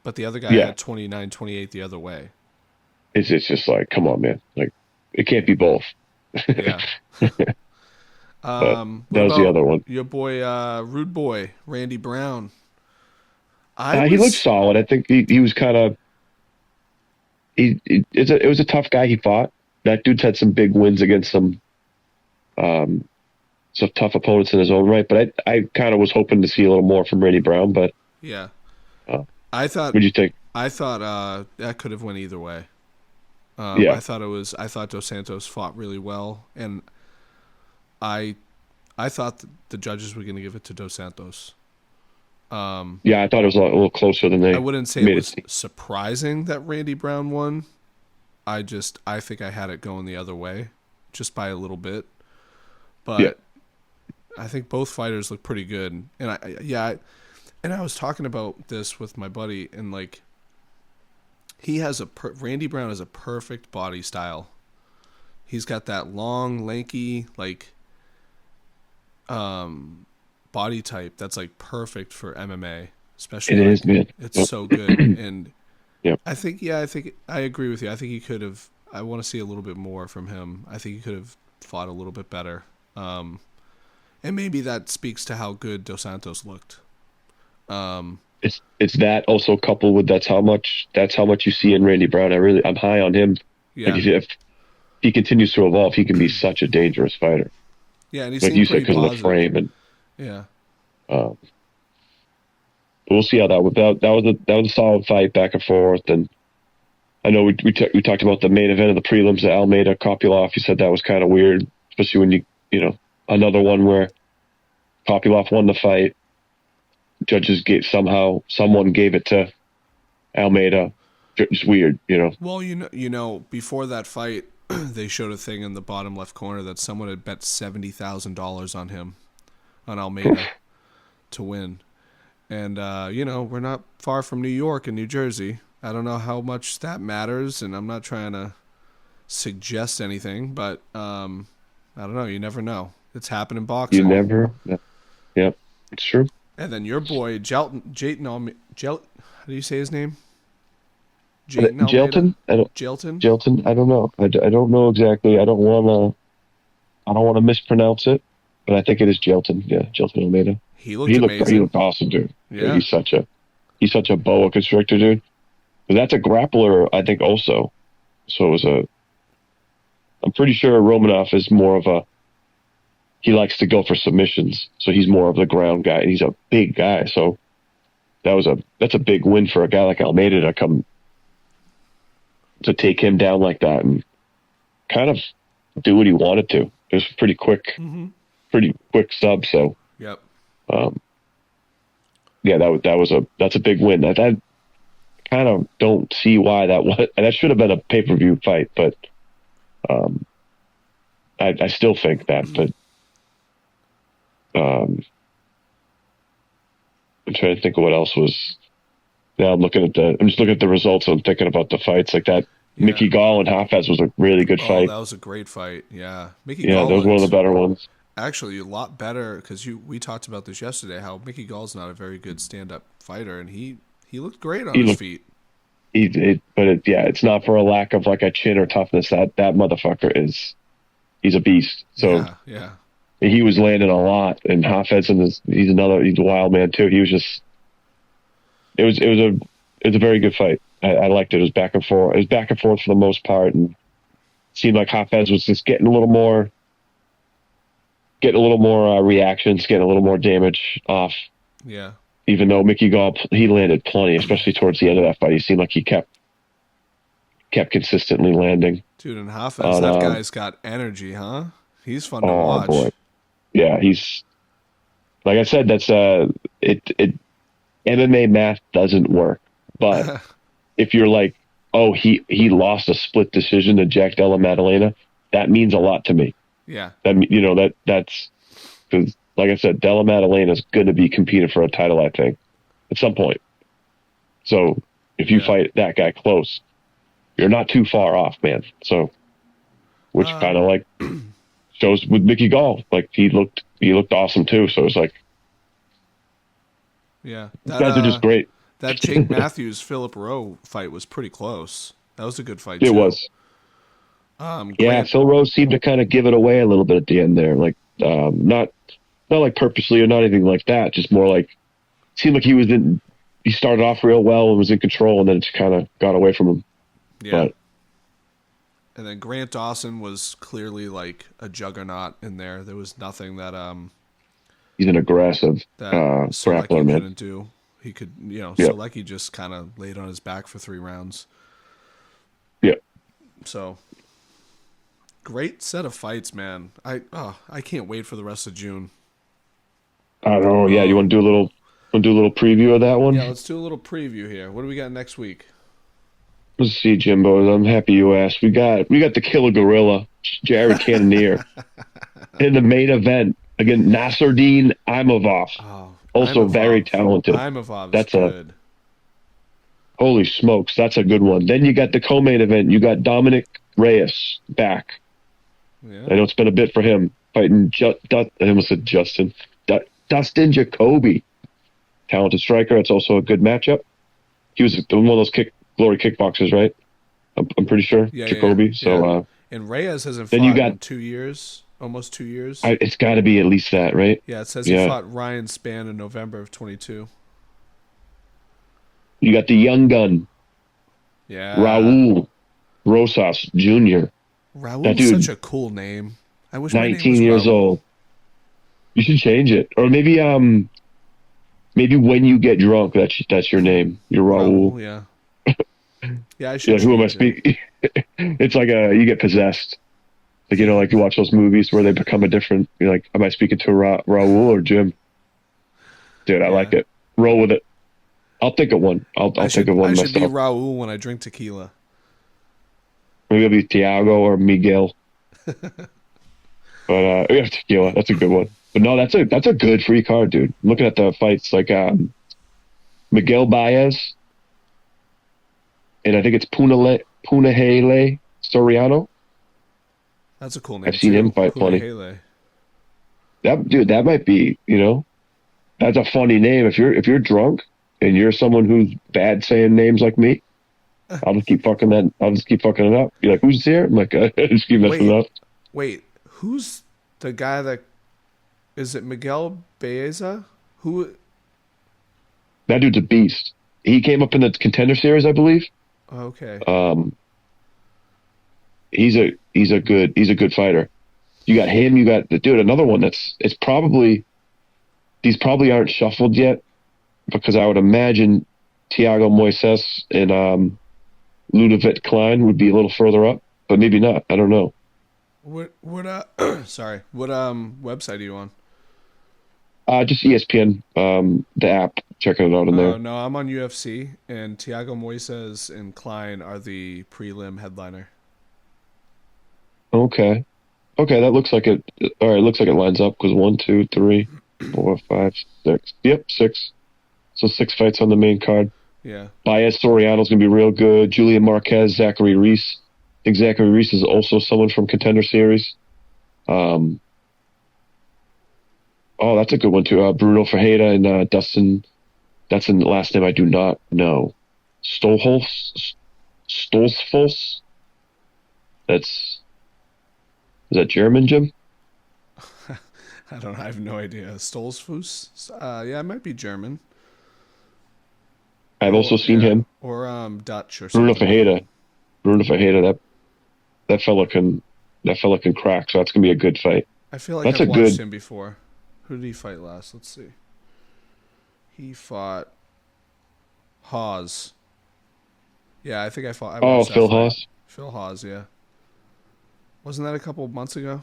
but the other guy Yeah. had 29-28 the other way. It's just like, come on, man. Like, it can't be both. Yeah. But What that was the about other one. your boy, Rude Boy, Randy Brown? He looked solid. I think he was kind of it was a tough guy he fought. That dude's had some big wins against some tough opponents in his own right. But I kind of was hoping to see a little more from Randy Brown. But Yeah. uh, I thought what'd you think? that could have went either way. Yeah, I thought Dos Santos fought really well, and I thought the judges were going to give it to Dos Santos. I thought it was a little closer than they I wouldn't say it made was it. surprising that Randy Brown won. I think I had it going the other way, just by a little bit. But Yeah. I think both fighters look pretty good, and I was talking about this with my buddy, and like, Randy Brown has a perfect body style. He's got that long, lanky, like, body type that's like perfect for MMA, especially. It is, man. It's Yep. so good, and Yep. I think I agree with you. I think he could have. I want to see a little bit more from him. I think he could have fought a little bit better, and maybe that speaks to how good Dos Santos looked. It's that also coupled with that's how much you see in Randy Brown. I'm high on him. Yeah, Like if he continues to evolve, he can be such a dangerous fighter. yeah, and he Like seemed you said, pretty because of the positive. frame, and Yeah, we'll see how that would. That was a solid fight back and forth. And I know we talked about the main event of the prelims, the Almeida Kopylov. You said that was kind of weird, especially when another one where Kopylov won the fight. Judges someone gave it to Almeida. It's weird, well, before that fight, they showed a thing in the bottom left corner that someone had bet $70,000 on him, on Almeida, to win. And we're not far from New York and New Jersey. I don't know how much that matters, and I'm not trying to suggest anything, but I don't know. You never know. It's happened in boxing. You never. Yeah, it's true. And then your boy Jayton, how do you say his name? Jayton Jelton? Jayton? Jelton? I don't know. I don't know exactly. I don't want to mispronounce it, but I think it is Jelton. Yeah, Jelton Almeida. He looked amazing. He looked awesome, dude. Yeah. He's such a boa constrictor, dude. But that's a grappler, I think, also. So I'm pretty sure Romanov is more of he likes to go for submissions. So he's more of the ground guy. He's a big guy. So that's a big win for a guy like Almeida to come to take him down like that and kind of do what he wanted to. It was pretty quick sub. So Yep. that's a big win. That kind of don't see why that should have been a pay-per-view fight, but I still think that. But I'm trying to think of what else was. Now I'm just looking at the results. And I'm thinking about the fights like that. Yeah. Mickey Gall and Hafez was a really good fight. That was a great fight. Yeah, Mickey Yeah, Gall that was one of the better ones. Actually, a lot better because we talked about this yesterday. How Mickey Gall's not a very good stand-up fighter, and he looked great on his feet. It's not for a lack of like a chin or toughness. That motherfucker he's a beast. So yeah. he was landing a lot, and Hafez he's a wild man too. He was just it was a very good fight. I liked it. It was back and forth. It was back and forth for the most part, and it seemed like Hafez was just getting a little more reactions, getting a little more damage off. Yeah. Even though Mickey Gall, he landed plenty, especially towards the end of that fight. He seemed like he kept consistently landing. Dude, and Hafez, that guy's got energy, huh? He's fun to watch. Boy. Yeah, he's like I said. That's MMA math doesn't work, but if you're like, oh, he lost a split decision to Jack Della Maddalena, that means a lot to me. Yeah. That's because, like I said, Della Maddalena is going to be competing for a title, I think, at some point. So if you fight that guy close, you're not too far off, man. So, which kind of like shows with Mickey Gall, like he looked awesome too. So it's like Yeah, These guys are just great. that Jake Matthews Philip Rowe fight was pretty close. That was a good fight It too. was. Yeah, Grant. Phil Rose seemed to kind of give it away a little bit at the end there. Like, not like purposely or not anything like that. Just more like, seemed like he started off real well and was in control, and then it just kind of got away from him. Yeah. But And then Grant Dawson was clearly like a juggernaut in there. There was nothing that he's an aggressive Solecki grappler, man. couldn't do. He could, Yep. Solecki just kind of laid on his back for 3 rounds. Yeah. So great set of fights, man. I can't wait for the rest of June. I don't know. Yeah, you want to do a little preview of that one? Yeah, let's do a little preview here. What do we got next week? Let's see, Jimbo. I'm happy you asked. We got the killer gorilla, Jared Cannonier, in the main event against Nasruddin Imavov. Oh, Also Imavov. very talented. Imavov is That's good. Holy smokes, that's a good one. Then you got the co-main event. You got Dominic Reyes back. Yeah. I know it's been a bit for him fighting. I almost said Justin. Dustin Jacoby, talented striker. It's also a good matchup. He was one of those glory kickboxers, right? I'm pretty sure. Yeah, Jacoby. yeah. So, and Reyes hasn't then fought you got in 2 years, almost 2 years. it's got to be at least that, right? Yeah, it says he fought Ryan Spann in November of 22. You got the young gun, Yeah, Raul Rosas Jr. Raul is such a cool name. I wish 19 my name was years Raul. old. You should change it, or maybe when you get drunk, that's your name. You're Raul. Yeah. Yeah, I should. Yeah, who am I change it. speaking? It's like you get possessed. Like, like you watch those movies where they become a different. You're like, am I speaking to Raul or Jim? Dude, I like it. Roll with it. I'll think of one. I'll think of one I myself. should be Raul when I drink tequila. Maybe it'll be Tiago or Miguel. But we have tequila. That's a good one. But no, that's a good free card, dude. I'm looking at the fights, like Miguel Baez, and I think it's Punahele Soriano. That's a cool name. I've seen him fight plenty. That might be, that's a funny name. If you're drunk and you're someone who's bad saying names like me, I'll just keep fucking it up. You're like, who's here? I'm like, just keep messing it up. Wait, who's the guy that? Is it Miguel Baeza? Who? That dude's a beast. He came up in the Contender Series, I believe. Okay. He's a good fighter. You got him. You got another one these probably aren't shuffled yet, because I would imagine Thiago Moises and Ludovic Klein would be a little further up, but maybe not. I don't know. What sorry. What website are you on? Just ESPN, the app. Checking it out in there. No, I'm on UFC, and Thiago Moises and Klein are the prelim headliner. Okay, that looks like it. All right, looks like it lines up, because 1, 2, 3, 4, 5, 6. Yep, 6. So 6 fights on the main card. Yeah. Baez Soriano's gonna be real good. Julian Marquez, Zachary Reese. I think Zachary Reese is also someone from Contender Series. Oh, that's a good one too. Bruno Ferreira and Dustin. That's the last name I do not know. Stolzfus. Is that German, Jim? I don't know. I have no idea. Stolzfus? Yeah, it might be German. I've also seen him. Or Dutch or something. Bruno Ferreira. That fella can crack. So that's gonna be a good fight. I feel like I've watched him before. Who did he fight last? Let's see. He fought Hawes. Yeah, I think I watched Phil that fight. Hawes. Phil Hawes, yeah. Wasn't that a couple months ago?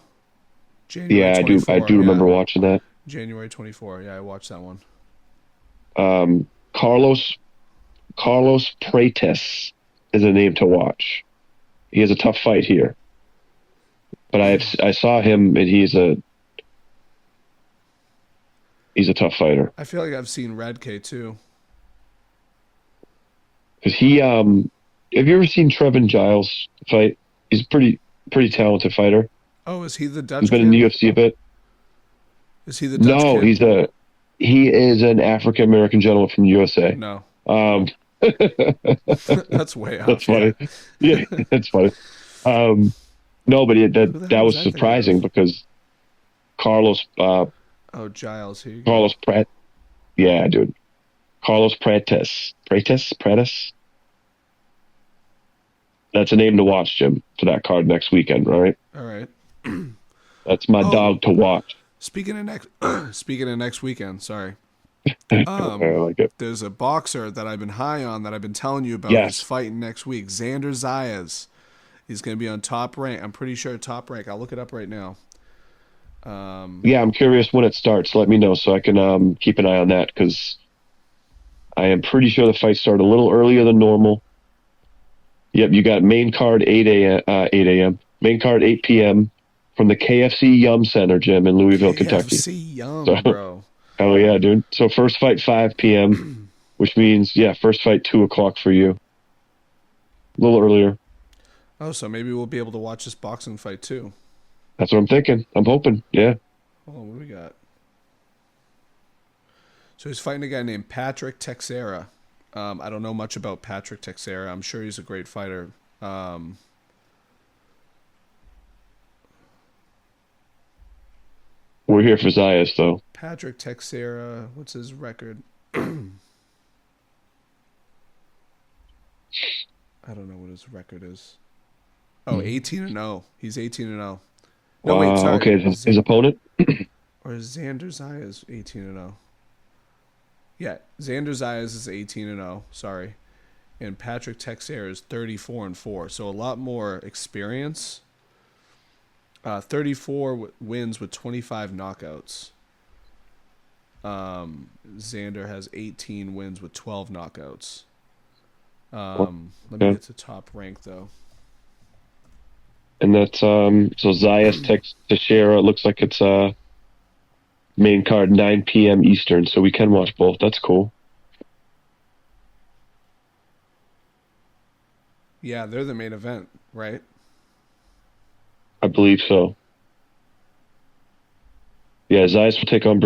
January Yeah, 24, I do remember watching that. January 24. Yeah, I watched that one. Carlos Prates is a name to watch. He has a tough fight here, but I saw him, and he's a tough fighter. I feel like I've seen Radke too. Because have you ever seen Trevin Giles fight? He's a pretty talented fighter. Oh, is he the Dutch? He's been in the UFC a bit. Is he the Dutch? No, kid? He is an African American gentleman from the USA. No. Um, That's way that's off. Yeah. funny. Yeah, that's funny. Um, no, but Who the that hell was was I thinking surprising of? because Carlos Oh, Giles. Here you go. Carlos Pratt. Yeah, dude. Carlos Prates. That's a name to watch, Jim, for that card next weekend, right? All right. That's my Oh, dog to watch. speaking of next, speaking of next weekend. Sorry. I like it. There's a boxer that I've been high on that I've been telling you about. He's Yes. fighting next week. Xander Zayas. He's going to be on Top Rank. I'm pretty sure Top Rank. I'll look it up right now. Yeah, I'm curious when it starts. Let me know so I can keep an eye on that because I am pretty sure the fights start a little earlier than normal. Yep, you got main card 8 a.m. Main card 8 p.m. from the KFC Yum Center, Jim, in Louisville, Kentucky. KFC Yum, So, bro. hell yeah, dude. So first fight 5 p.m., which means first fight 2 o'clock for you. A little earlier. Oh, so maybe we'll be able to watch this boxing fight too. That's what I'm thinking. I'm hoping. Yeah. Hold on, what do we got? So he's fighting a guy named Patrick Teixeira. I don't know much about Patrick Teixeira. I'm sure he's a great fighter. We're here for Zayas, though. Patrick Teixeira, what's his record? I don't know what his record is. Oh, 18-0. He's 18-0. No, wait, sorry. Okay, his opponent? Or is Xander Zayas 18-0? Yeah, Xander Zayas is 18-0. Sorry, and Patrick Teixeira is 34-4. So a lot more experience. 34 wins with 25 knockouts. Xander has 18 wins with 12 knockouts. Let me get to Top Rank though. And that's so Zayas Teixeira. It looks like it's main card 9 p.m. Eastern, so we can watch both. That's cool. Yeah, they're the main event, right? I believe so. Yeah, Zayas will take on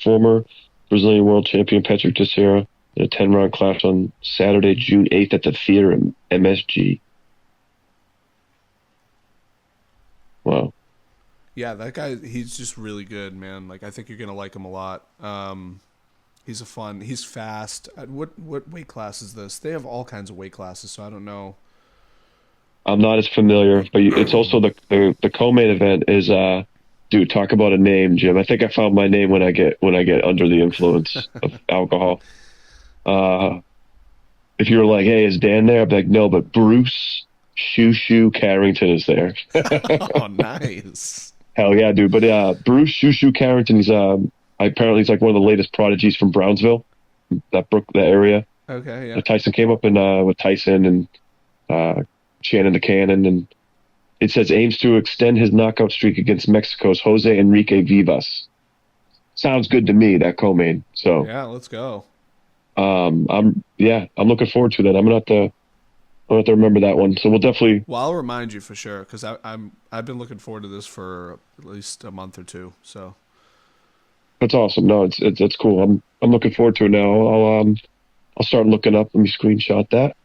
former Brazilian world champion Patrick Teixeira in a 10-round clash on Saturday, June 8th at the theater in MSG. Wow. Yeah, that guy, he's just really good, man. Like, I think you're going to like him a lot. He's fast. What weight class is this? They have all kinds of weight classes, so I don't know. I'm not as familiar, but it's also the co-main event is dude, talk about a name, Jim. I think I found my name when I get under the influence of alcohol. If you were like, hey, is Dan there? I'd be like, no, but Bruce Shoo Carrington is there. Oh, nice. Hell yeah, dude. But Bruce Shoo Carrington, apparently he's like one of the latest prodigies from Brownsville, that area. Okay, yeah. Tyson came up with Tyson and Shannon the Cannon, and it says aims to extend his knockout streak against Mexico's Jose Enrique Vivas. Sounds good to me, that co-main. So yeah, let's go. I'm looking forward to that. I'm gonna have to remember that one. So we'll definitely. Well, I'll remind you for sure because I've been looking forward to this for at least a month or two. So That's awesome. No, it's cool. I'm looking forward to it now. I'll start looking up. Let me screenshot that.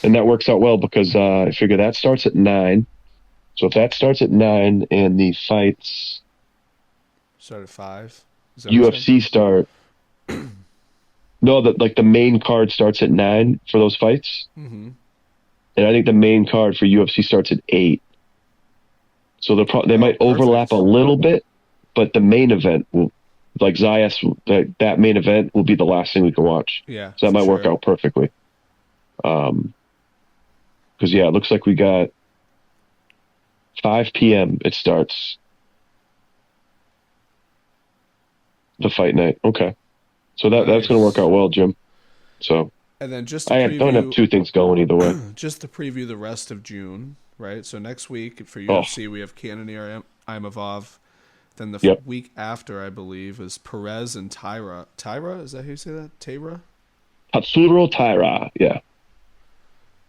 And that works out well because I figure that starts at 9. So if that starts at 9 and the fights start at 5. Is that what you're saying? UFC start. No, the main card starts at 9 for those fights. Mm-hmm. And I think the main card for UFC starts at 8. So they might overlap a little bit, but the main event will, like Zayas, that main event will be the last thing we can watch. Yeah. So that might work out perfectly. Because it looks like we got 5 p.m. It starts the fight night. Okay, so that's going to work out well, Jim. So and then just to I don't have 2 things going either way. Just to preview the rest of June, right? So next week for UFC we have Cannonier Imavov. Then the week after, I believe, is Perez and Taira. Taira, is that how you say that? Taira? Tatsuro Taira, yeah.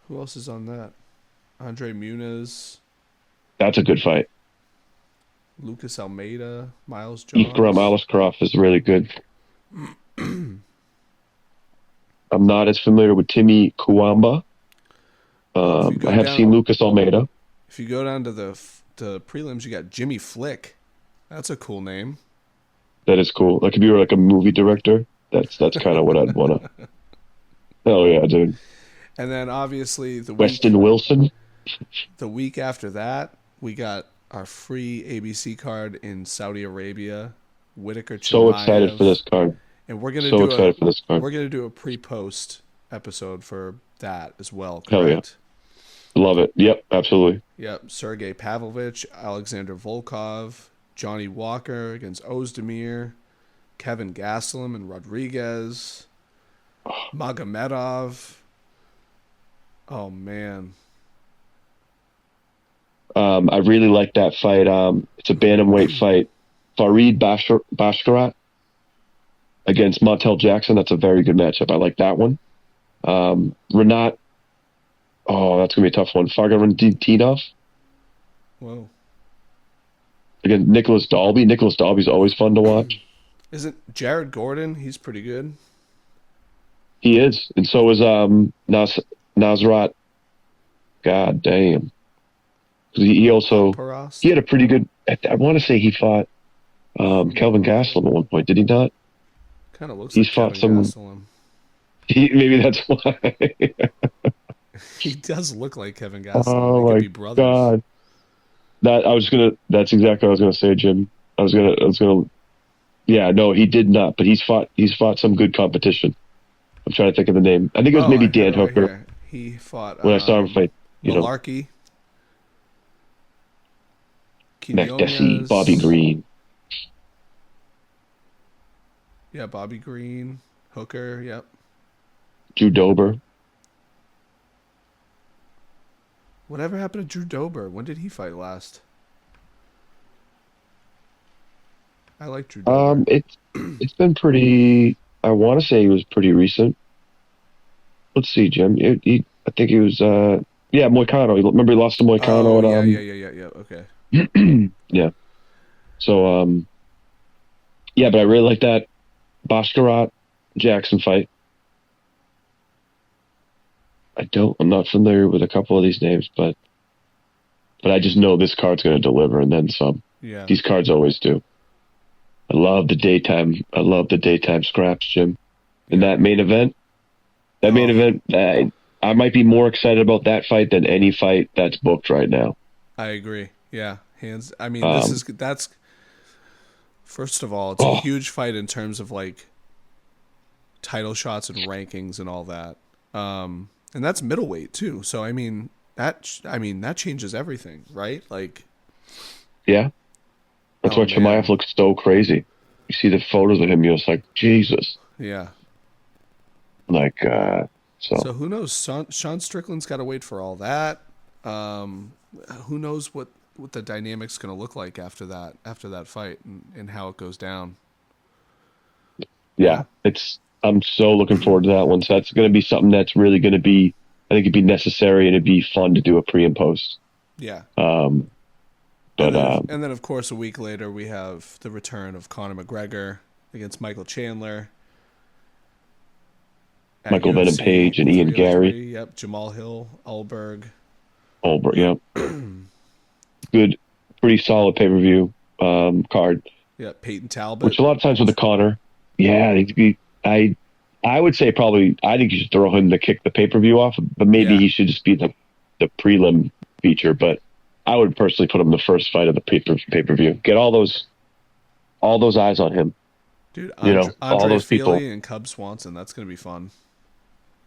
Who else is on that? Andre Muniz. That's a good fight. Lucas Almeida, Miles Ikram Johns. Aliskerov is really good. I'm not as familiar with Timmy Kuamba. Well, if you I go have seen down, Lucas Almeida. if you go down to the prelims, you got Jimmy Flick. That's a cool name. That is cool. Like if you were like a movie director, that's kind of what I'd want to. Hell yeah, dude. And then obviously Weston Wilson. the week after that, we got our free ABC card in Saudi Arabia, Whitaker So excited for Chimaev, this card. and we're gonna So excited for this card. do a pre-post episode for that as well. Hell yeah. Correct? Love it. Yep, absolutely. Yep. Sergey Pavlovich, Alexander Volkov, Johnny Walker against Ozdemir, Kevin Gastelum and Rodriguez, Magomedov. Oh man. I really like that fight. It's a bantamweight fight. Farid Bashkarat against Montel Jackson. That's a very good matchup. I like that one. Renat. Oh, that's gonna be a tough one. Fargarantinov Whoa. against Nicholas Dalby. Nicholas Dalby's always fun to watch. Isn't Jared Gordon? He's pretty good. He is, and so is Nasrat. God damn. He also Paras? he had a pretty good. I want to say he fought Kelvin Gastelum at one point. Did he not? Kind of looks He's like fought Kevin some- Gastelum. Maybe that's why. He does look like Kevin Gastelum. Oh They could my be brothers. god. That's exactly what I was gonna say, Jim. I was gonna Yeah, no, he did not, but he's fought some good competition. I'm trying to think of the name. I think it was maybe Dan Hooker Here. He fought when I saw him fight, Malarkey. Makdessi, Bobby Green. Yeah, Bobby Green. Hooker, yep. Drew Dober. Whatever happened to Drew Dober? When did he fight last? I like Drew Dober. It's been pretty. I want to say he was pretty recent. Let's see, Jim. I think he was. Moicano. Remember he lost to Moicano. Yeah. Okay. Yeah. So but I really like that Bashkarat Jackson fight. I'm not familiar with a couple of these names, but I just know this card's going to deliver and then some. Yeah. These cards always do. I love the daytime scraps, Jim. And that main event, I might be more excited about that fight than any fight that's booked right now. I agree. Yeah. I mean, that's first of all, it's a huge fight in terms of like title shots and rankings and all that. And that's middleweight too. So I mean that changes everything, right? Like, yeah, that's why Chimaev looks so crazy. You see the photos of him, you're just like, Jesus. Yeah. Like, so who knows? Sean Strickland's got to wait for all that. Who knows what the dynamic's going to look like after that fight and how it goes down. Yeah, I'm so looking forward to that one. So that's going to be something that's really going to be, I think it'd be necessary and it'd be fun to do a pre and post. Yeah. And then of course a week later we have the return of Conor McGregor against Michael Chandler. Michael Venom Page and Ian Gary. Yep. Jamal Hill, Ulberg, yep. Good, pretty solid pay-per-view card. Yeah, Peyton Talbot. Which a lot of times with the Conor, I would say probably, I think you should throw him to kick the pay-per-view off, but maybe he should just be the prelim feature. But I would personally put him in the first fight of the pay-per-view. Get all those eyes on him. Dude, Andre all those people. and Cub Swanson, that's going to be fun.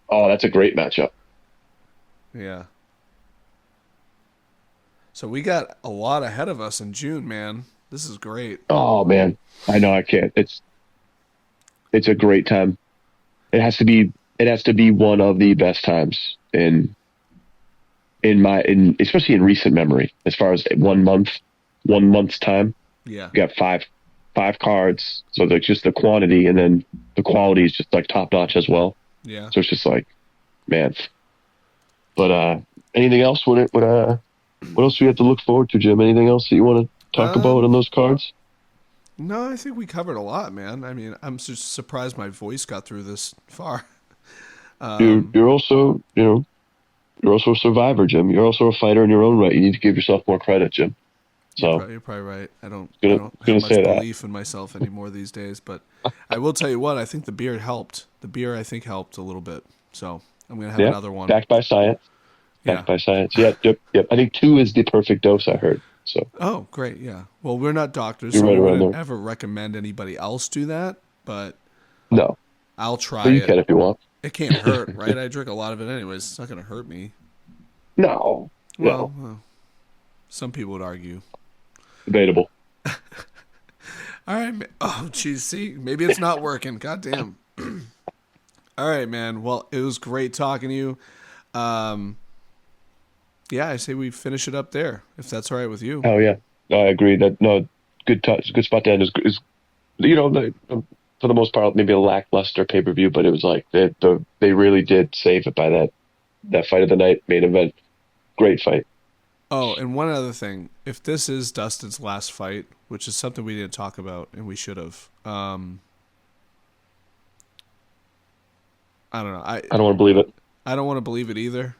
Oh, that's a great matchup. Yeah. So we got a lot ahead of us in June, man. This is great. Oh man, I know I can't. It's a great time. It has to be one of the best times in especially in recent memory. As far as 1 month's time. Yeah. You got five cards, so like just the quantity and then the quality is just like top notch as well. Yeah. So it's just like, man. But anything else? What else do we have to look forward to, Jim? Anything else that you want to talk about on those cards? No, I think we covered a lot, man. I mean, I'm just surprised my voice got through this far. You're also, you're also a survivor, Jim. You're also a fighter in your own right. You need to give yourself more credit, Jim. So You're probably right. I don't gonna have much say belief in myself anymore these days, but I will tell you what, I think the beer helped. The beer, I think, helped a little bit. So I'm gonna have yeah, another one. backed by science. Yeah. Backed by science. Yep. I think 2 is the perfect dose. I heard. So Oh, great. Yeah. Well, we're not doctors, you're so right we around wouldn't there. ever recommend anybody else do that. But No, I'll but try you it. can if you want. It can't hurt, right? I drink a lot of it anyways. It's not gonna hurt me. No, Well, no, some people would argue. debatable. All right. Oh, geez. See, maybe it's not working. God damn. All right, man. Well, it was great talking to you. Yeah, I say we finish it up there, if that's all right with you. Oh yeah, no, I agree. That no, good touch, good spot to end is for the most part maybe a lackluster pay per view, but it was like they really did save it by that fight of the night main event. Great fight. Oh, and one other thing. If this is Dustin's last fight, which is something we didn't talk about, and we should have, I don't know. I don't want to believe it. I don't want to believe it either.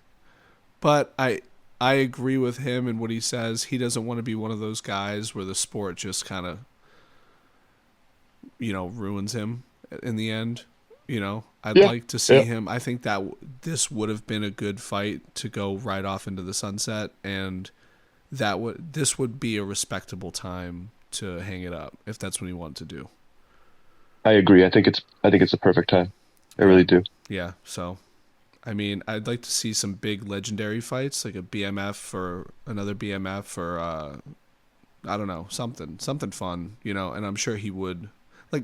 But I agree with him and what he says. He doesn't want to be one of those guys where the sport just kind of, ruins him in the end. I'd Yeah, like to see yeah. him. I think that this would have been a good fight to go right off into the sunset, and this would be a respectable time to hang it up if that's what he wanted to do. I agree. I think it's a perfect time. I really do. Yeah. So, I mean, I'd like to see some big legendary fights, like a BMF or another BMF or I don't know, something fun, and I'm sure he would.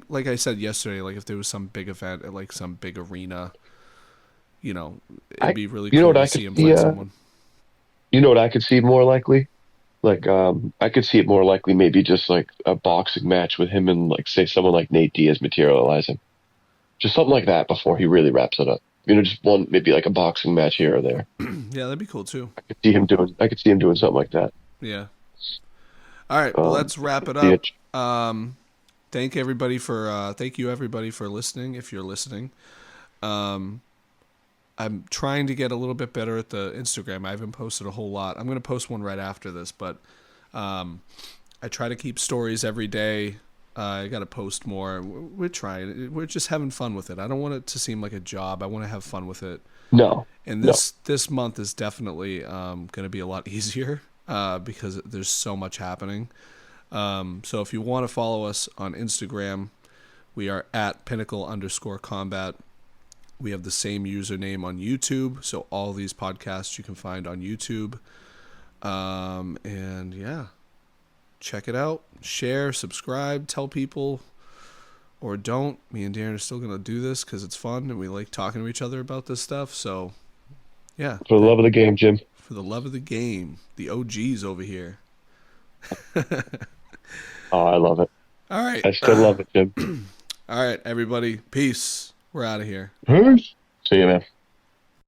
Like I said yesterday, like if there was some big event at like some big arena, it'd be really cool to see him fight someone. You know what I could see more likely? Like, I could see it more likely maybe just like a boxing match with him and like say someone like Nate Diaz materializing, just something like that before he really wraps it up. Just one maybe like a boxing match here or there. Yeah, that'd be cool too. I could see him doing something like that. Yeah. All right, well, let's wrap it up. Thank you everybody for listening. If you're listening, I'm trying to get a little bit better at the Instagram. I haven't posted a whole lot. I'm going to post one right after this, but I try to keep stories every day. I got to post more. We're trying. We're just having fun with it. I don't want it to seem like a job. I want to have fun with it. No. And this month is definitely going to be a lot easier because there's so much happening. So if you want to follow us on Instagram, we are at Pinnacle_combat. We have the same username on YouTube. So all these podcasts you can find on YouTube. And yeah, check it out. Share, subscribe, tell people, or don't. Me and Darren are still going to do this because it's fun and we like talking to each other about this stuff. So yeah. For the love of the game, Jim. For the love of the game. The OGs over here. Oh, I love it. All right. I still love it, Jim. All right, everybody. Peace. We're out of here. See you, man.